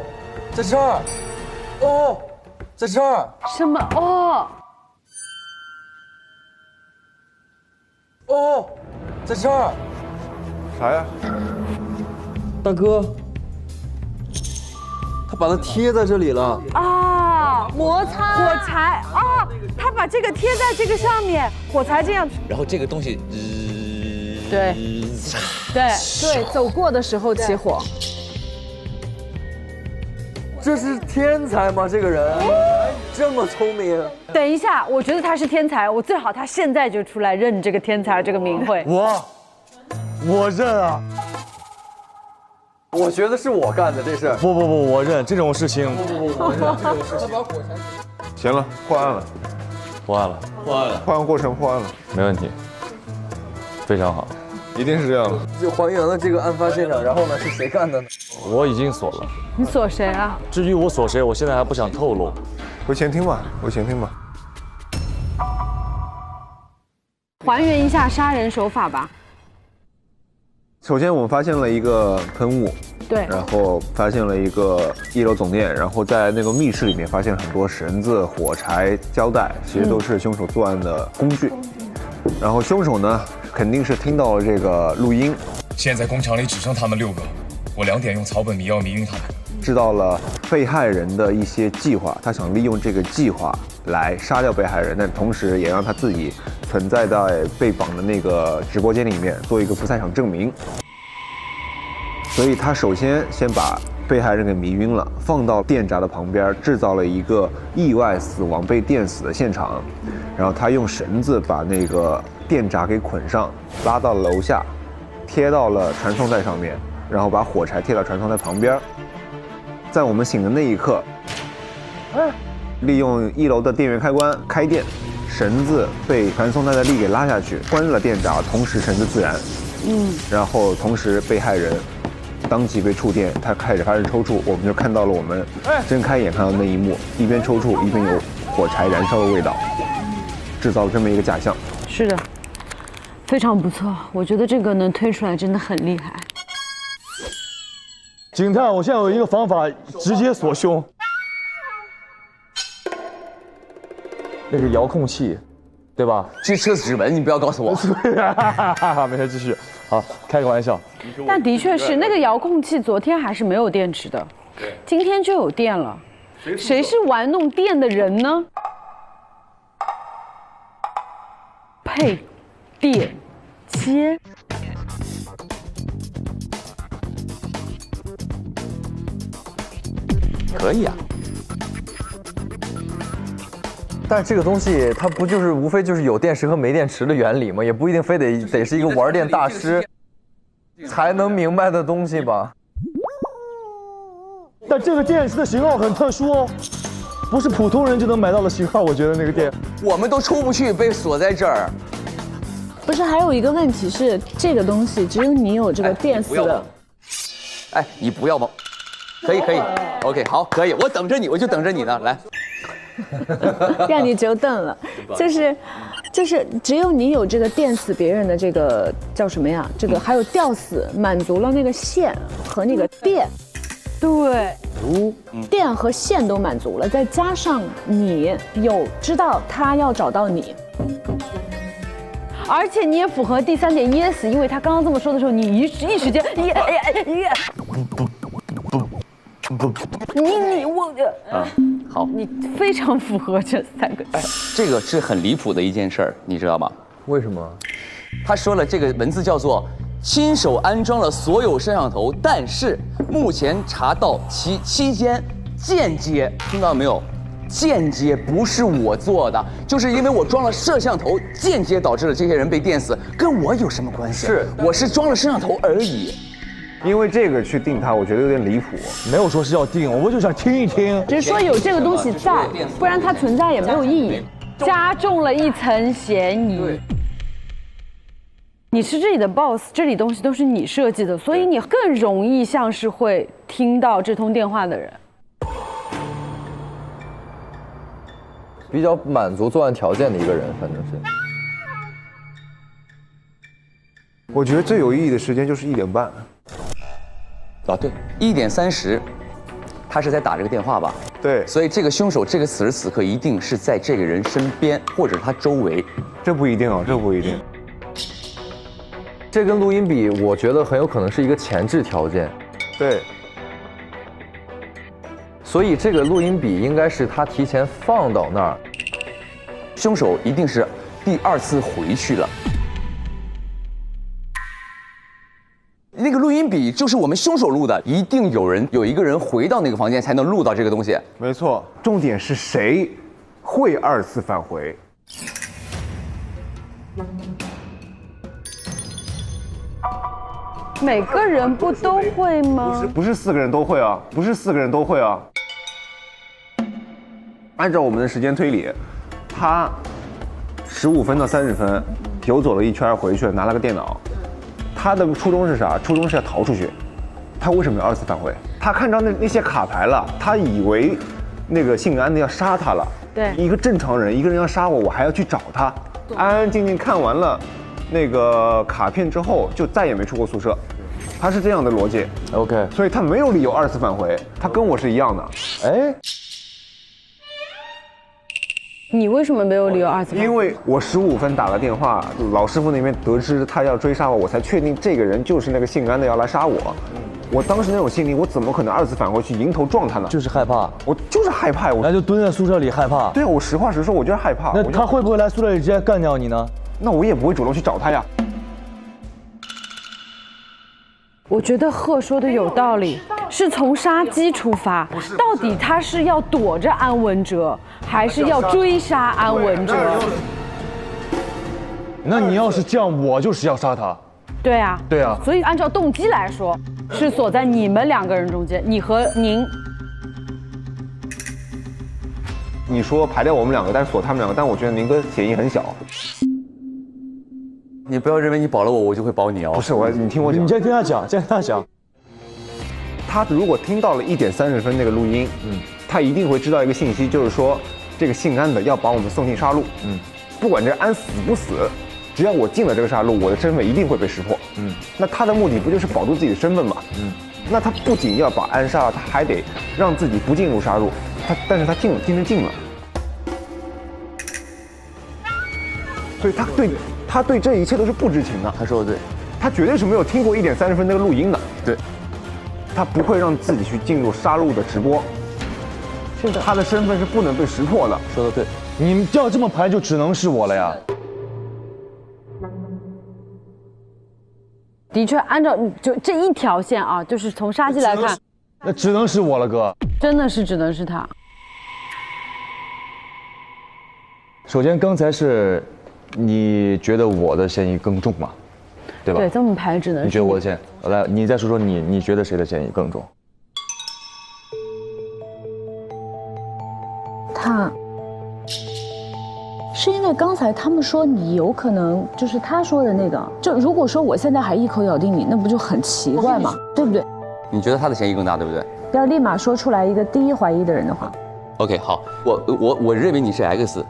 在这儿，哦，在这儿，什么？哦，哦，在这儿，啥呀？大哥，他把它贴在这里了。啊，摩擦火柴啊，他把这个贴在这个上面，火柴这样。然后这个东西，对，对，走过的时候起火。这是天才吗？这个人这么聪明。等一下，我觉得他是天才，我最好他现在就出来认这个天才这个名讳。我认啊！我觉得是我干的这事。不，我认这种事情。我认这种事情。行了，破案了，破案了，破案过程破案了，没问题，非常好。一定是这样的。就还原了这个案发现场，然后呢，是谁干的呢？我已经锁了。你锁谁啊？至于我锁谁，我现在还不想透露。回前厅吧，回前厅吧。还原一下杀人手法吧。首先我们发现了一个喷雾，对，然后发现了一个1楼总店，然后在那个密室里面发现了很多绳子、火柴、胶带，其实都是凶手作案的工具。然后凶手呢，肯定是听到了这个录音。现在工厂里只剩他们6个，我2点用草本迷药迷晕他们。知道了被害人的一些计划，他想利用这个计划来杀掉被害人，但同时也让他自己存在在被绑的那个直播间里面做一个不在场证明。所以他首先把被害人给迷晕了，放到电闸的旁边，制造了一个意外死亡被电死的现场，然后他用绳子把那个电闸给捆上，拉到了楼下，贴到了传送带上面，然后把火柴贴到传送带旁边。在我们醒的那一刻，利用1楼的电源开关开电，绳子被传送带的力给拉下去，关了电闸，同时绳子自燃。然后同时被害人当即被触电，他开始发生抽搐，我们就看到了我们睁开眼看到那一幕，一边抽搐一边有火柴燃烧的味道，制造了这么一个假象。是的，非常不错，我觉得这个能推出来真的很厉害。警探，我现在有一个方法，直接锁凶。那个遥控器，对吧？是车指纹，你不要告诉我。没事，继续。好，开个玩笑。但的确是那个遥控器，昨天还是没有电池的，今天就有电了。谁是玩弄电的人呢？配电接。可以啊。但是这个东西它不就是无非就是有电池和没电池的原理吗？也不一定非得是一个玩电大师才能明白的东西吧。但这个电池的型号很特殊哦，不是普通人就能买到的型号。我觉得那个电，我们都出不去，被锁在这儿。不是，还有一个问题是，这个东西只有你有这个电死的。哎，你不要吧。可以，OK， 好，可以，我等着你，我就等着你呢，来。让你久等了，就是只有你有这个电死别人的这个叫什么呀？这个还有吊死，满足了那个线和那个电，对，电和线都满足了，再加上你有知道他要找到你。而且你也符合第3点噎死，因为他刚刚这么说的时候，你一时间好，你非常符合这3个字。这个是很离谱的一件事儿，你知道吗？为什么？他说了这个文字叫做亲手安装了所有摄像头，但是目前查到其期间间接，听到没有？间接不是我做的，就是因为我装了摄像头，间接导致了这些人被电死，跟我有什么关系？我是装了摄像头而已。因为这个去定他，我觉得有点离谱。没有说是要定，我就想听一听。只是说有这个东西在，不然它存在也没有意义。加重了一层嫌疑。你是这里的 boss， 这里东西都是你设计的，所以你更容易像是会听到这通电话的人。比较满足作案条件的一个人，反正是。我觉得最有意义的时间就是1点半。啊，对，1点30，他是在打这个电话吧？对，所以这个凶手这个此时此刻一定是在这个人身边或者他周围。这不一定哦，这不一定。这跟录音笔，我觉得很有可能是一个前置条件。对。所以这个录音笔应该是他提前放到那儿，凶手一定是第2次回去了。那个录音笔就是我们凶手录的，一定有一个人回到那个房间才能录到这个东西。没错，重点是谁会2次返回？每个人不都会吗？不是4个人都会啊，不是4个人都会啊。按照我们的时间推理，他15分到30分游走了一圈回去，拿了个电脑。他的初衷是啥？初衷是要逃出去。他为什么要2次返回？他看到那些卡牌了，他以为那个姓安的要杀他了。对，一个正常人，一个人要杀我，我还要去找他。安安静静看完了那个卡片之后，就再也没出过宿舍。他是这样的逻辑。OK， 所以他没有理由2次返回，他跟我是一样的。哎。你为什么没有理由2次返回？因为我15分打了电话，老师傅那边得知他要追杀我，我才确定这个人就是那个姓安的要来杀我。我当时那种心理，我怎么可能2次返回去迎头撞他呢？就是害怕，我就是害怕，那就蹲在宿舍里害怕。对啊，我实话实说，我就是害怕。那他会不会来宿舍里直接干掉你呢？那我也不会主动去找他呀。我觉得贺说的有道理，是从杀鸡出发，到底他是要躲着安文哲，还是要追杀安文哲？那你要是这样，我就是要杀他。对啊，对啊。所以按照动机来说，是锁在你们2个人中间，你和您。你说排掉我们2个，但是锁他们2个，但我觉得宁哥嫌疑很小。你不要认为你保了我，我就会保你哦。不是你听我讲，你先听他讲，先听他讲。他如果听到了1点30分那个录音，他一定会知道一个信息，就是说这个姓安的要把我们送进杀戮。不管这安死不死，只要我进了这个杀戮，我的身份一定会被识破。那他的目的不就是保住自己的身份吗？那他不仅要把安杀了，他还得让自己不进入杀戮。但是他今天进了，所以他对这一切都是不知情的。他说的对，他绝对是没有听过1点30分那个录音的。对，他不会让自己去进入杀戮的直播。是的，他的身份是不能被识破的。说的对，你们要这么排，就只能是我了呀。的确，按照就这一条线啊，就是从杀鸡来看，那只能是我了，哥。真的是只能是他。首先，刚才是你觉得我的嫌疑更重嘛，对吧？对，这么排只能是你觉得我的嫌疑？来，你再说说你觉得谁的嫌疑更重？他是因为刚才他们说你有可能就是他说的那个，就如果说我现在还一口咬定你，那不就很奇怪吗？对不对？你觉得他的嫌疑更大，对不对？要立马说出来一个第一怀疑的人的话。OK， 好，我认为你是 X。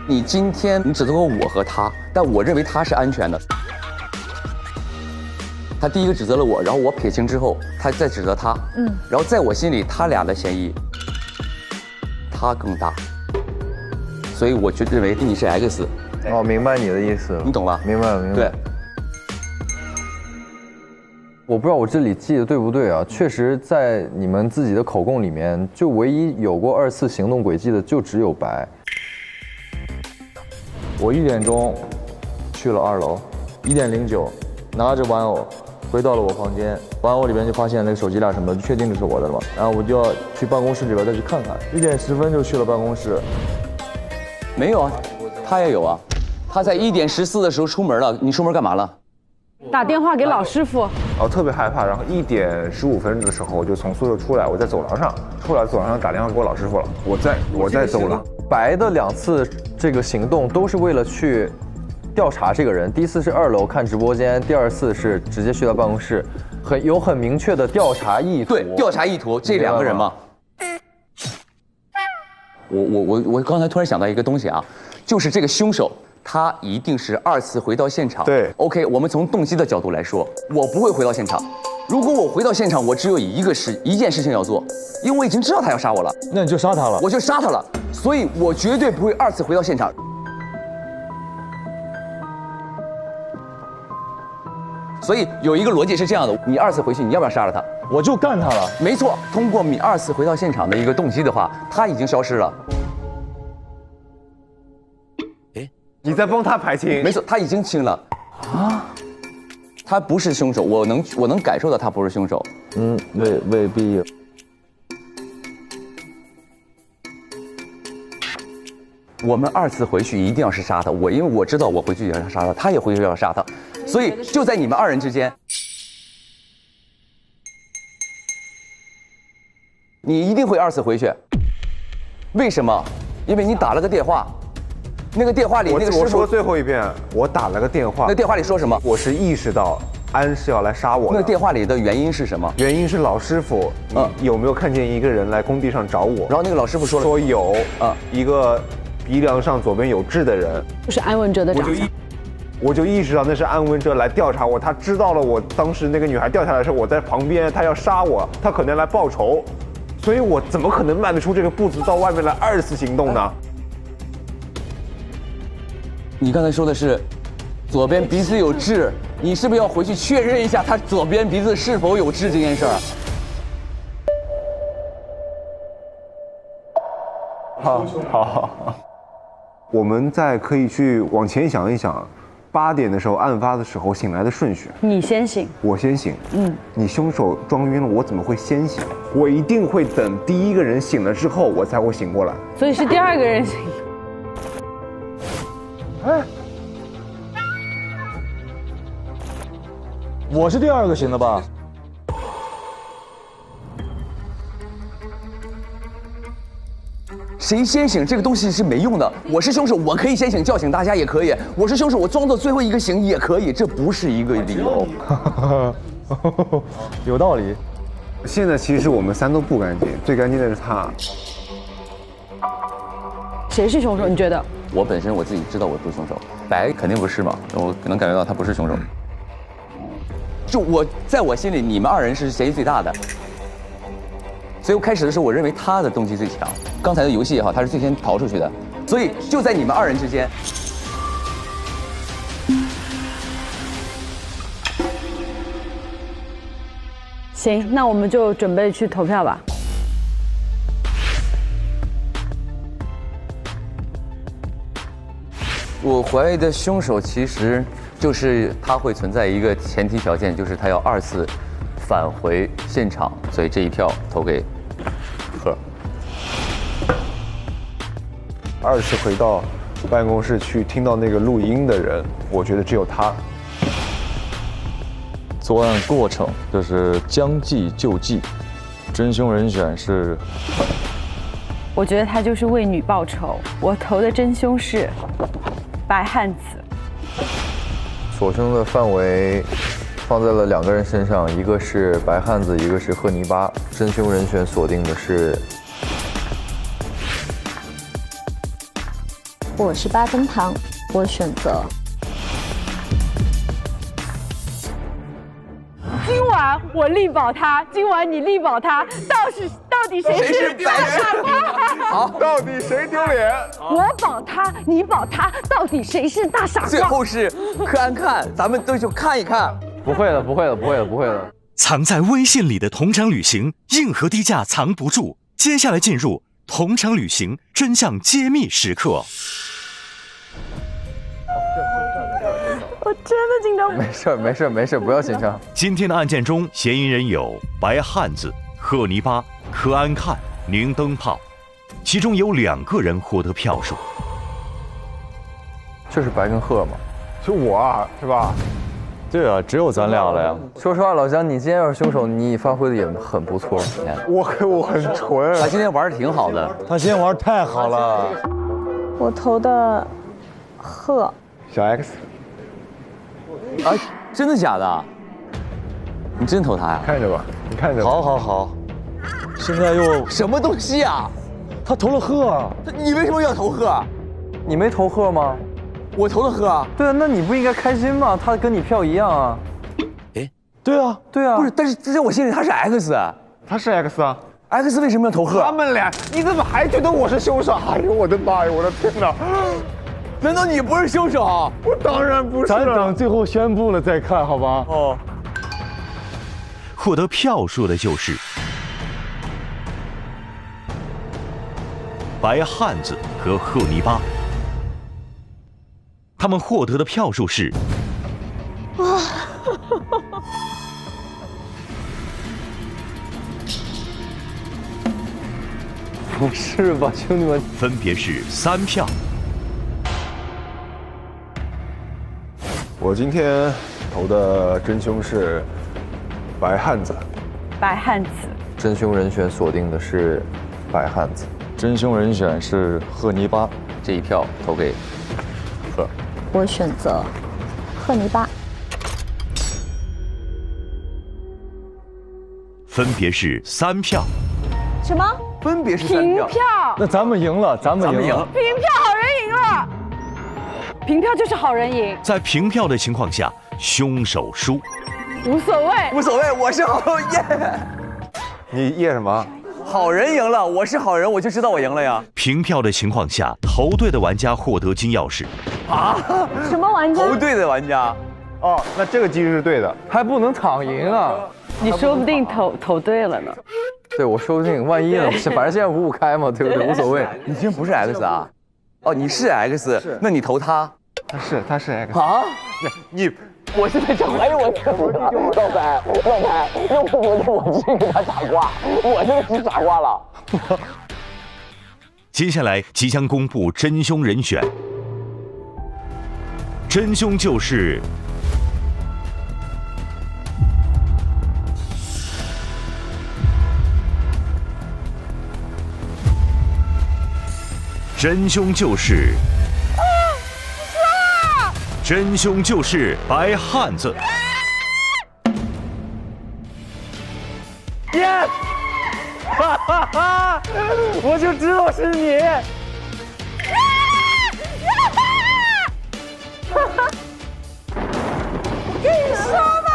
你今天你指责过我和他，但我认为他是安全的。他第一个指责了我，然后我撇清之后，他再指责他，然后在我心里他俩的嫌疑他更大，所以我就认为你是 X。哦，明白你的意思了，你懂了？明白了，明白了。对。我不知道我这里记得对不对啊？确实，在你们自己的口供里面，就唯一有过2次行动轨迹的就只有白。我1点钟去了2楼，1点09拿着玩偶回到了我房间，玩偶里边就发现那个手机链什么的，确定这是我的了嘛。然后我就要去办公室里边再去看看，1点10分就去了办公室。没有啊，他也有啊，他在1点14的时候出门了。你出门干嘛了？打电话给老师傅。特别害怕。然后1点15分的时候，我就从宿舍出来，我在走廊上，走廊上打电话给我老师傅了。我在走廊。白的2次这个行动都是为了去调查这个人。第一次是2楼看直播间，第2次是直接去到办公室，有很明确的调查意图。对，调查意图，这2个人嘛。我刚才突然想到一个东西啊，就是这个凶手。他一定是2次回到现场。对 ，OK， 我们从动机的角度来说，我不会回到现场。如果我回到现场，我只有一件事情要做，因为我已经知道他要杀我了。那你就杀他了。我就杀他了，所以我绝对不会2次回到现场。所以有一个逻辑是这样的：你2次回去，你要不要杀了他？我就干他了。没错，通过你2次回到现场的一个动机的话，他已经消失了。你在帮他排清？没错，他已经清了啊，他不是凶手，我能感受到他不是凶手。未必。我们2次回去一定要是杀他，因为我知道我回去也要杀他，他也回去要杀他，所以就在你们2人之间，你一定会2次回去。为什么？因为你打了个电话。那个电话里那个师傅，我说最后一遍，我打了个电话。那电话里说什么？我是意识到安是要来杀我的。那电话里的原因是什么？原因是老师傅，有没有看见一个人来工地上找我？然后那个老师傅说有，一个鼻梁上左边有痣的人，就是安文哲的长相。我就意识到那是安文哲来调查我，他知道了我当时那个女孩掉下来的时候我在旁边，他要杀我，他可能来报仇，所以我怎么可能迈得出这个步子到外面来2次行动呢？你刚才说的是左边鼻子有痣，你是不是要回去确认一下他左边鼻子是否有痣这件事儿？好，我们再可以去往前想一想，8点的时候案发的时候醒来的顺序。你先醒，我先醒。你凶手装晕了，我怎么会先醒？我一定会等第1个人醒了之后，我才会醒过来。所以是第2个人醒。我是第2个醒的吧？谁先醒这个东西是没用的。我是凶手，我可以先醒，叫醒大家也可以；我是凶手，我装作最后一个醒也可以，这不是一个理由。有道理。现在其实我们3都不干净，最干净的是他。谁是凶手？你觉得？我本身我自己知道我不是凶手，白肯定不是嘛，我能感觉到他不是凶手。就在我心里，你们2人是嫌疑最大的，所以我开始的时候，我认为他的动机最强。刚才的游戏也好，他是最先逃出去的，所以就在你们2人之间。行，那我们就准备去投票吧。我怀疑的凶手其实就是他会存在一个前提条件，就是他要2次返回现场，所以这一票投给贺。 2次回到办公室去听到那个录音的人，我觉得只有他。作案过程就是将计就计，真凶人选是。我觉得他就是为女报仇。我投的真凶是白汉子。锁凶的范围放在了2个人身上，一个是白汉子，一个是贺泥巴。真凶人选锁定的是。 我是8分糖，我选择。今晚我力保他，今晚你力保他，到底谁是大傻瓜？好，到底谁丢脸？我保他，你保他，到底谁是大傻瓜？最后是柯安看，咱们都去看一看。不会了，不会了，不会了，不会了。藏在微信里的同场旅行，硬核低价藏不住。接下来进入同场旅行真相揭秘时刻。 我真的紧张。没事，没事，没事，不要紧张。今天的案件中，嫌疑人有白汉子、贺泥巴、柯安看、宁灯泡，其中有2个人获得票数。就是白跟贺嘛，就我啊，是吧？对啊，只有咱俩了呀。说实话，老姜，你今天要是凶手，你发挥的也很不错。我很纯。他今天玩的挺好的，他今天玩的太好了。我投的贺。小 X。啊，真的假的？你真投他呀？看着吧，你看着。好。现在又什么东西啊？他投了贺啊！你为什么要投贺？你没投贺吗？我投了贺啊。对啊，那你不应该开心吗？他跟你票一样啊。哎，对啊。不是，但是在我心里他是 X， 他是 X 啊。X 为什么要投贺？他们俩，你怎么还觉得我是凶手？哎呦我的妈呀，我的天哪！难道你不是凶手？我当然不是。咱等最后宣布了再看，好吧？哦。获得票数的就是白汉子和贺泥巴，他们获得的票数是不是吧，兄弟们？分别是3票。我今天投的真凶是白汉子。白汉子。真凶人选锁定的是白汉子。真凶人选是贺泥巴，这一票投给贺。我选择贺泥巴。分别是3票。什么？分别是3票。平票。那咱们赢了，咱们赢了。平票，好人赢了。平票就是好人赢。在平票的情况下，凶手输。无所谓，无所谓，我是好耶。你耶什么？好人赢了，我是好人，我就知道我赢了呀。平票的情况下，投对的玩家获得金钥匙。啊？什么玩家？投对的玩家。哦，那这个机制是对的，还不能躺赢啊！你说不定投对了呢。对，我说不定，万一呢？反正现在5-5开嘛，对不对？无所谓。你今天不是 X 啊？哦，你是 X， 那你投他？他是 X 啊？你。我现在讲，哎呦我天！老白，要不我这个他傻瓜，我真的是傻瓜了。接下来即将公布真凶人选，真凶就是真凶就是白汉子。Yes！ 哈哈哈！我就知道是你。我跟你说吧。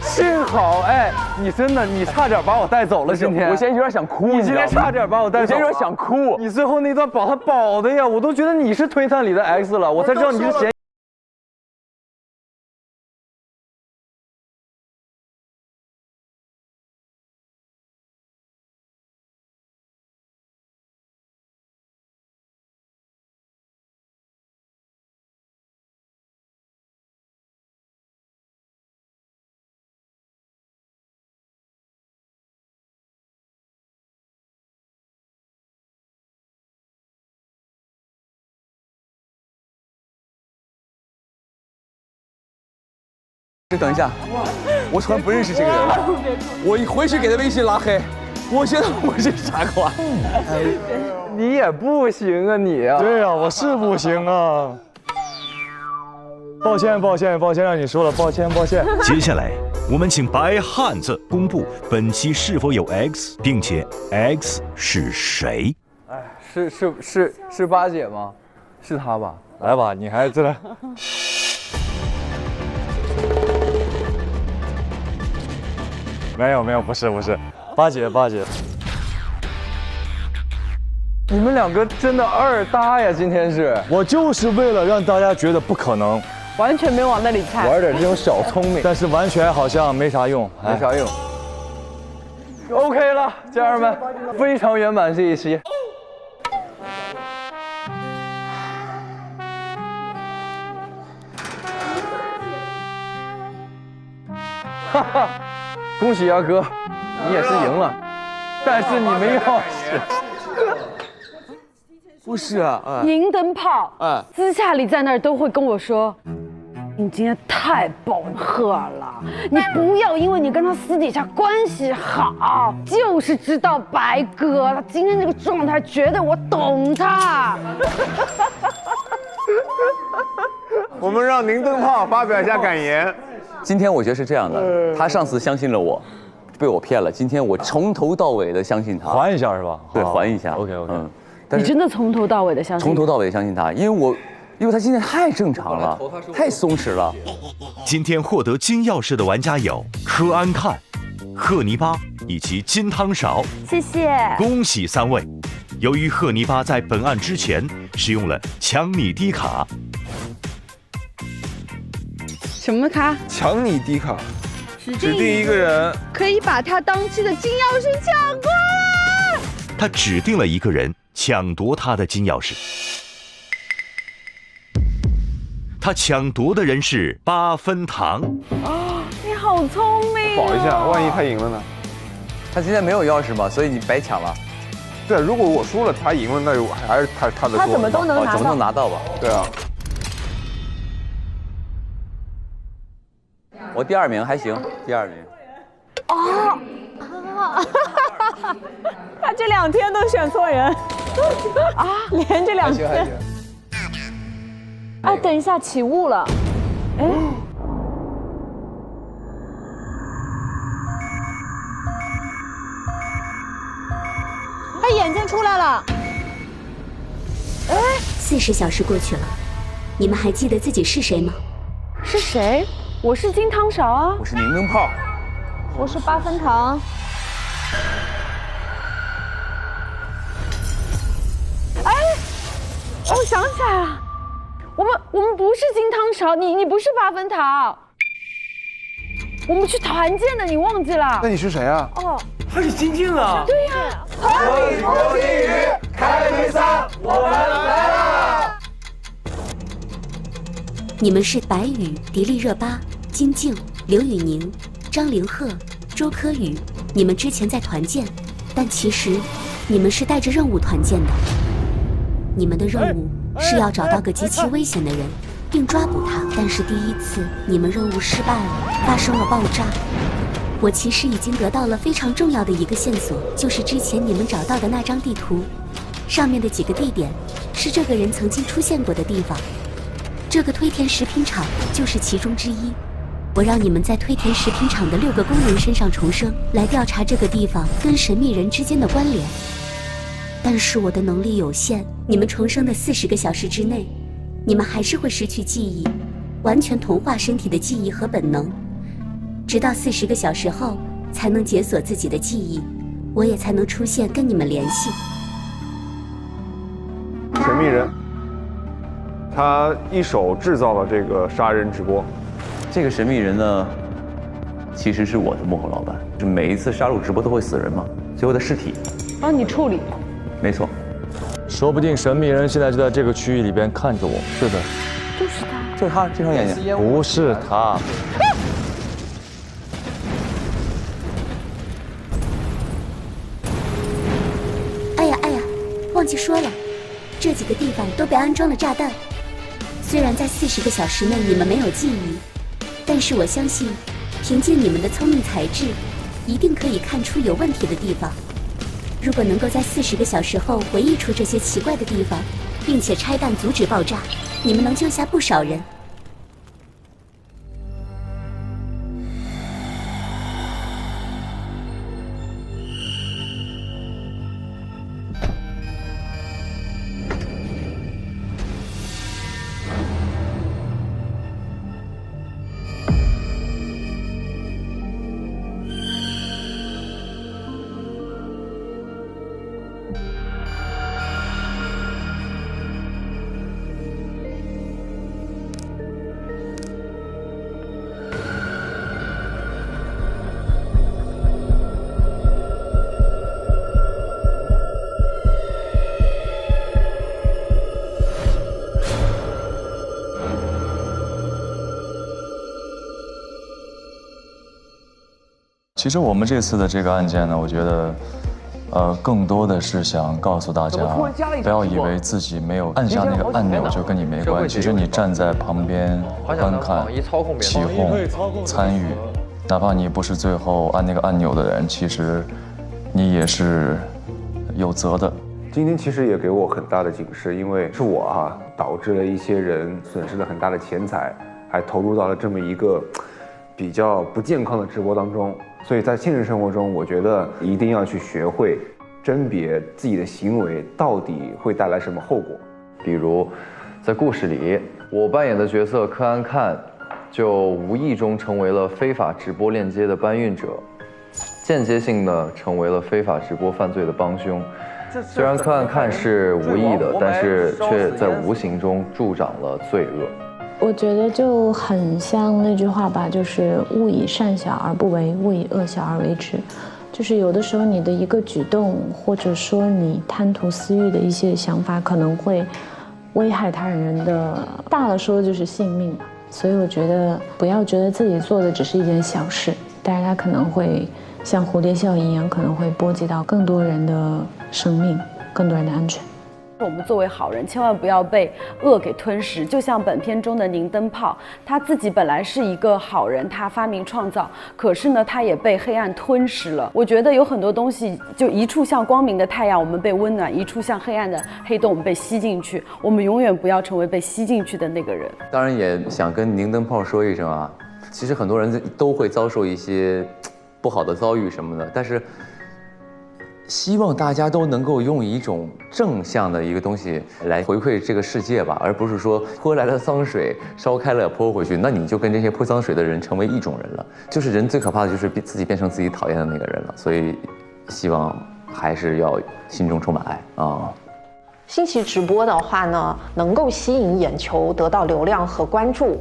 幸好，哎，你真的，你差点把我带走了。今天我现在有点想哭。你今天差点把我带走。我现在有点想哭。你最后那段把他保的呀，我都觉得你是推探里的 X 了，我才知道你是嫌。等一下，我突然不认识这个人了，我一回去给他微信拉黑。我觉得我是傻瓜。你也不行啊，你啊。对啊，我是不行啊。抱歉，让你说了，抱歉。接下来，我们请白汉子公布本期是否有 X， 并且 X 是谁？哎，是八姐吗？是她吧？来吧，你还在这。没有，不是，八姐。你们两个真的二搭呀！今天是我就是为了让大家觉得不可能，完全没往那里猜，玩点这种小聪明，但是完全好像没啥用，没啥用。OK 了，家人们，非常圆满这一期。哈哈，恭喜鸭哥，你也是赢了，但是你没钥匙。不是啊，银灯泡，私下里在那儿都会跟我说，你今天太暴赫了，你不要因为你跟他私底下关系好，就是知道白哥他今天这个状态，觉得我懂他。我们让宁灯泡发表一下感言。今天我觉得是这样的，他上次相信了我，被我骗了。今天我从头到尾的相信他，还一下是吧？对，还一下。OK。你真的从头到尾的相信？从头到尾相信他，因为他今天太正常了，太松弛了。今天获得金钥匙的玩家有柯安看、贺泥巴以及金汤勺，谢谢，恭喜3位。由于贺泥巴在本案之前使用了抢你低卡，什么卡？抢你低卡，指定一个人可以把他当期的金钥匙抢过来。他指定了一个人抢夺他的金钥匙。他抢夺的人是8分糖。你好聪明、保一下，万一他赢了呢？他今天没有钥匙嘛，所以你白抢了。对，如果我输了，他赢了，那还是他的。他怎么都能拿到，怎么能拿到吧？对啊。我第2名还行，第2名。哦，他这2天都选错人啊，连这2天。哎，等一下，起雾了。哎，他眼睛出来了。哎，40小时过去了，你们还记得自己是谁吗？是谁？我是金汤勺啊。我是宁灯泡。我是8分糖。哎，我想起来了。我们不是金汤勺，你不是8分糖，我们去团建的，你忘记了？那你是谁啊？哦，他是金靖啊！对呀。和你说金鱼，开杯3，我们来啦！你们是白宇、迪丽热巴、金靖、刘宇宁、张凌赫、周柯宇。你们之前在团建，但其实你们是带着任务团建的。你们的任务是要找到个极其危险的人，并抓捕他。但是第一次你们任务失败了，发生了爆炸。我其实已经得到了非常重要的一个线索，就是之前你们找到的那张地图，上面的几个地点是这个人曾经出现过的地方。这个推田食品厂就是其中之一。我让你们在推田食品厂的6个工人身上重生，来调查这个地方跟神秘人之间的关联。但是我的能力有限，你们重生的40个小时之内，你们还是会失去记忆，完全同化身体的记忆和本能，直到40个小时后才能解锁自己的记忆，我也才能出现跟你们联系。神秘人，他一手制造了这个杀人直播。这个神秘人呢，其实是我的幕后老板。就每一次杀戮直播都会死人嘛，最后的尸体帮你处理。没错，说不定神秘人现在就在这个区域里边看着我。是的，就是他，就是他，这双眼睛。不是他。哎呀，忘记说了，这几个地方都被安装了炸弹。虽然在40个小时内你们没有记忆，但是我相信，凭借你们的聪明才智，一定可以看出有问题的地方。如果能够在40个小时后回忆出这些奇怪的地方，并且拆弹阻止爆炸，你们能救下不少人。其实我们这次的这个案件呢，我觉得更多的是想告诉大家，不要以为自己没有按下那个按钮就跟你没关系。其实你站在旁边观看、起哄、参与，哪怕你不是最后按那个按钮的人，其实你也是有责的。今天其实也给我很大的警示，因为是我导致了一些人损失了很大的钱财，还投入到了这么一个比较不健康的直播当中。所以在现实生活中，我觉得一定要去学会甄别自己的行为到底会带来什么后果。比如，在故事里，我扮演的角色柯安看，就无意中成为了非法直播链接的搬运者，间接性的成为了非法直播犯罪的帮凶。虽然柯安看是无意的，但是却在无形中助长了罪恶。我觉得就很像那句话吧，就是勿以善小而不为，勿以恶小而为之。就是有的时候你的一个举动，或者说你贪图私欲的一些想法，可能会危害他人的，大了说就是性命吧。所以我觉得不要觉得自己做的只是一件小事，但是它可能会像蝴蝶效应一样，可能会波及到更多人的生命，更多人的安全。我们作为好人，千万不要被恶给吞噬。就像本片中的宁灯泡，他自己本来是一个好人，他发明创造，可是呢，他也被黑暗吞噬了。我觉得有很多东西，就一处像光明的太阳，我们被温暖；一处像黑暗的黑洞，我们被吸进去。我们永远不要成为被吸进去的那个人。当然，也想跟宁灯泡说一声啊，其实很多人都会遭受一些不好的遭遇什么的，但是希望大家都能够用一种正向的一个东西来回馈这个世界吧，而不是说泼来了脏水烧开了泼回去，那你就跟这些泼脏水的人成为一种人了。就是人最可怕的就是自己变成自己讨厌的那个人了，所以希望还是要心中充满爱啊。新奇直播的话呢，能够吸引眼球，得到流量和关注。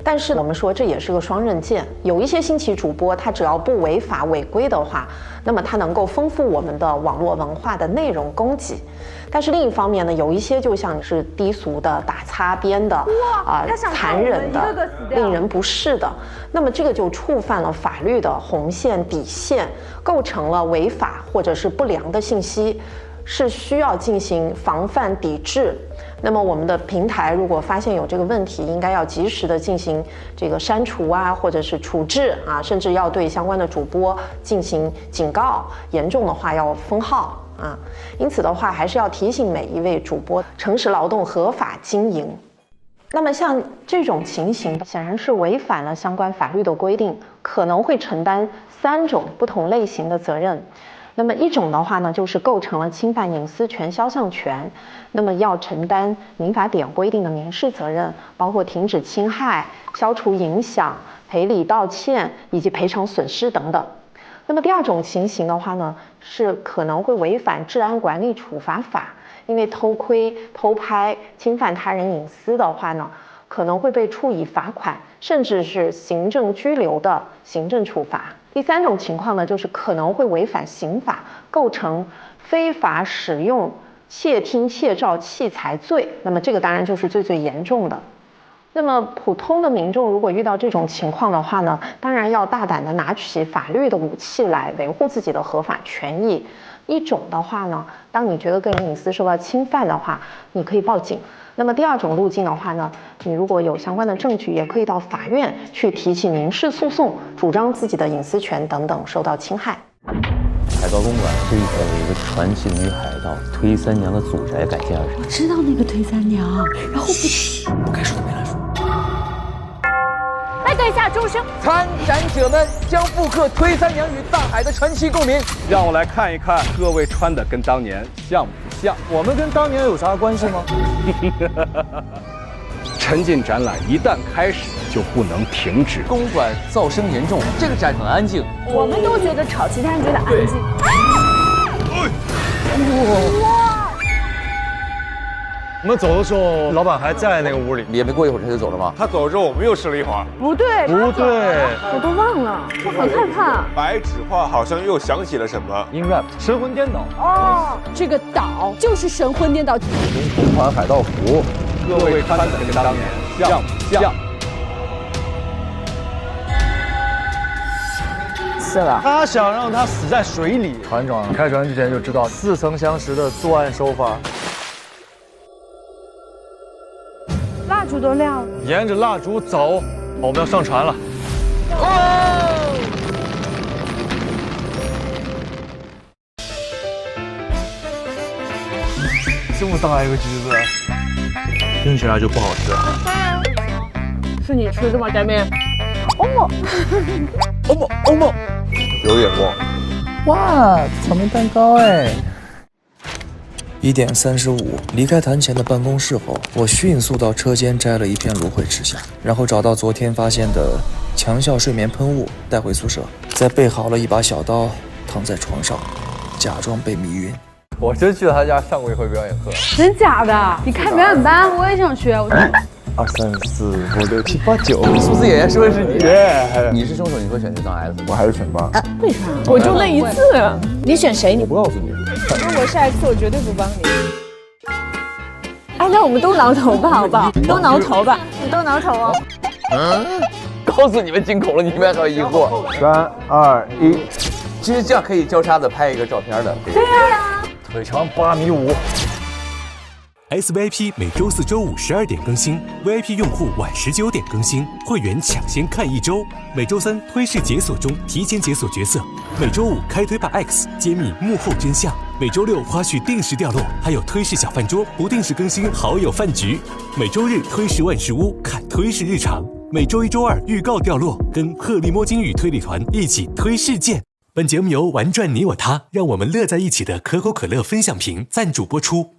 但是我们说这也是个双刃剑，有一些新奇主播，他只要不违法违规的话，那么他能够丰富我们的网络文化的内容供给。但是另一方面呢，有一些就像是低俗的、打擦边的、残忍的、令人不适的，那么这个就触犯了法律的红线底线，构成了违法或者是不良的信息，是需要进行防范抵制。那么我们的平台如果发现有这个问题，应该要及时的进行这个删除啊，或者是处置啊，甚至要对相关的主播进行警告，严重的话要封号啊。因此的话，还是要提醒每一位主播诚实劳动、合法经营。那么像这种情形，显然是违反了相关法律的规定，可能会承担3种不同类型的责任。那么一种的话呢，就是构成了侵犯隐私权、肖像权，那么要承担民法典规定的民事责任，包括停止侵害、消除影响、赔礼道歉以及赔偿损失等等。那么第二种情形的话呢，是可能会违反治安管理处罚法，因为偷窥、偷拍、侵犯他人隐私的话呢，可能会被处以罚款，甚至是行政拘留的行政处罚。第3种情况呢，就是可能会违反刑法，构成非法使用窃听窃照器材罪，那么这个当然就是最严重的。那么普通的民众如果遇到这种情况的话呢，当然要大胆的拿起法律的武器来维护自己的合法权益。一种的话呢，当你觉得个人隐私受到侵犯的话，你可以报警。那么第2种路径的话呢，你如果有相关的证据，也可以到法院去提起民事诉讼，主张自己的隐私权等等受到侵害。海盗公馆是有一个传奇的女海盗推三娘的祖宅改建而成。我知道那个推三娘，然后不该说的别乱说。来对下钟声，参展者们将复刻推三娘与大海的传奇共鸣。让我来看一看各位穿的跟当年像不像？我们跟当年有啥关系吗？沉浸展览一旦开始就不能停止。公馆噪声严重，这个展很安静。我们都觉得吵，其他人觉得安静。哇！我们走的时候，老板还在那个屋里，也没过一会儿他就走了吗？他走之后，我们又试了一会儿。不对，我都忘了，我很害怕。白纸画好像又想起了什么 ，In-Rap 神魂颠倒。哦，这个岛就是神魂颠倒。同款海盗服，各位穿的跟当年像不像？事了。他想让他死在水里。船长开船之前就知道似曾相识的作案手法。蜡烛都亮了，沿着蜡烛走，我们要上船了。这么大一个橘子，听起来就不好吃。是你吃的吗，盖面？欧梦，欧梦，欧梦，有眼光。哇，草莓蛋糕哎！1点35，离开坛前的办公室后，我迅速到车间摘了一片芦荟吃下，然后找到昨天发现的强效睡眠喷雾带回宿舍，再备好了一把小刀，躺在床上，假装被迷晕。我真去了他家上过一回表演课。真假的？你开表演班，我也想学。2、3、4、5、6、7、8、9，数字演员是不是你？耶！你是凶手，你会选择当 X？我还是选8。为啥？我就那一次。你选谁？我不告诉你。如果是 X，我绝对不帮你。哎，那我们都挠头吧，好不好？都挠头吧，你都挠头哦。告诉你们惊恐了，你们还疑惑。3、2、1，其实这样可以交叉的拍一个照片的。对呀。腿长8.5米。SVIP 每周4、周5 12点更新 ，VIP 用户晚19点更新，会员抢先看1周。每周3推事解锁中提前解锁角色，每周5开推吧 X 揭秘幕后真相，每周6花絮定时掉落，还有推事小饭桌不定时更新好友饭局，每周日推事万事屋看推事日常，每周1、周2预告掉落，跟鹤立摸金与推理团一起推事件。本节目由玩转你我他，让我们乐在一起的可口可乐分享瓶赞助播出。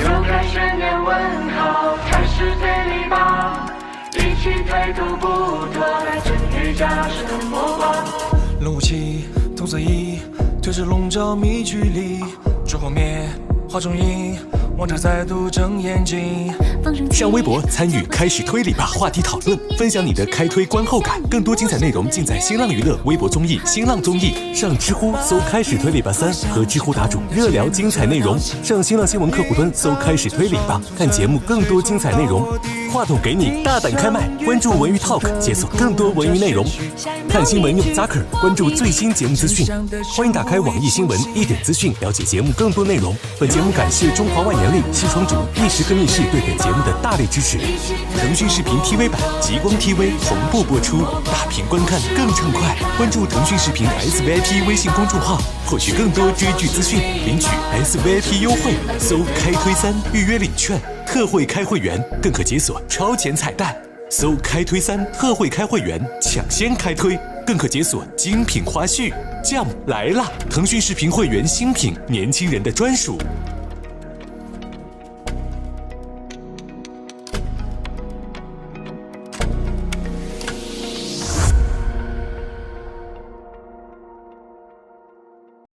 又开始念问号，开始推理吧，一起推图不脱，来自于假设的魔幻。龙武器，动作1，推着笼罩迷局里，烛火灭。画中影，王者再度睁眼睛。上微博参与开始推理吧话题讨论，分享你的开推观后感。更多精彩内容尽在新浪娱乐微博综艺、新浪综艺。上知乎搜开始推理吧3，和知乎答主热聊精彩内容。上新浪新闻客户端搜开始推理吧，看节目更多精彩内容。话筒给你，大胆开麦，关注文娱 Talk， 解锁更多文娱内容。看新闻用 Zucker， 关注最新节目资讯。欢迎打开网易新闻1点资讯，了解节目更多内容。本节目感谢中华万年历、西窗竹、一时刻密室对本节目的大力支持。腾讯视频 TV 版、极光 TV 同步播出，大屏观看更畅快。关注腾讯视频 SVIP 微信公众号，获取更多追剧资讯，领取 SVIP 优惠。搜开推3预约领券，特惠开会员更可解锁超前彩蛋。搜开推3特惠开会员，抢先开推，更可解锁精品花絮。酱来啦！腾讯视频会员新品，年轻人的专属。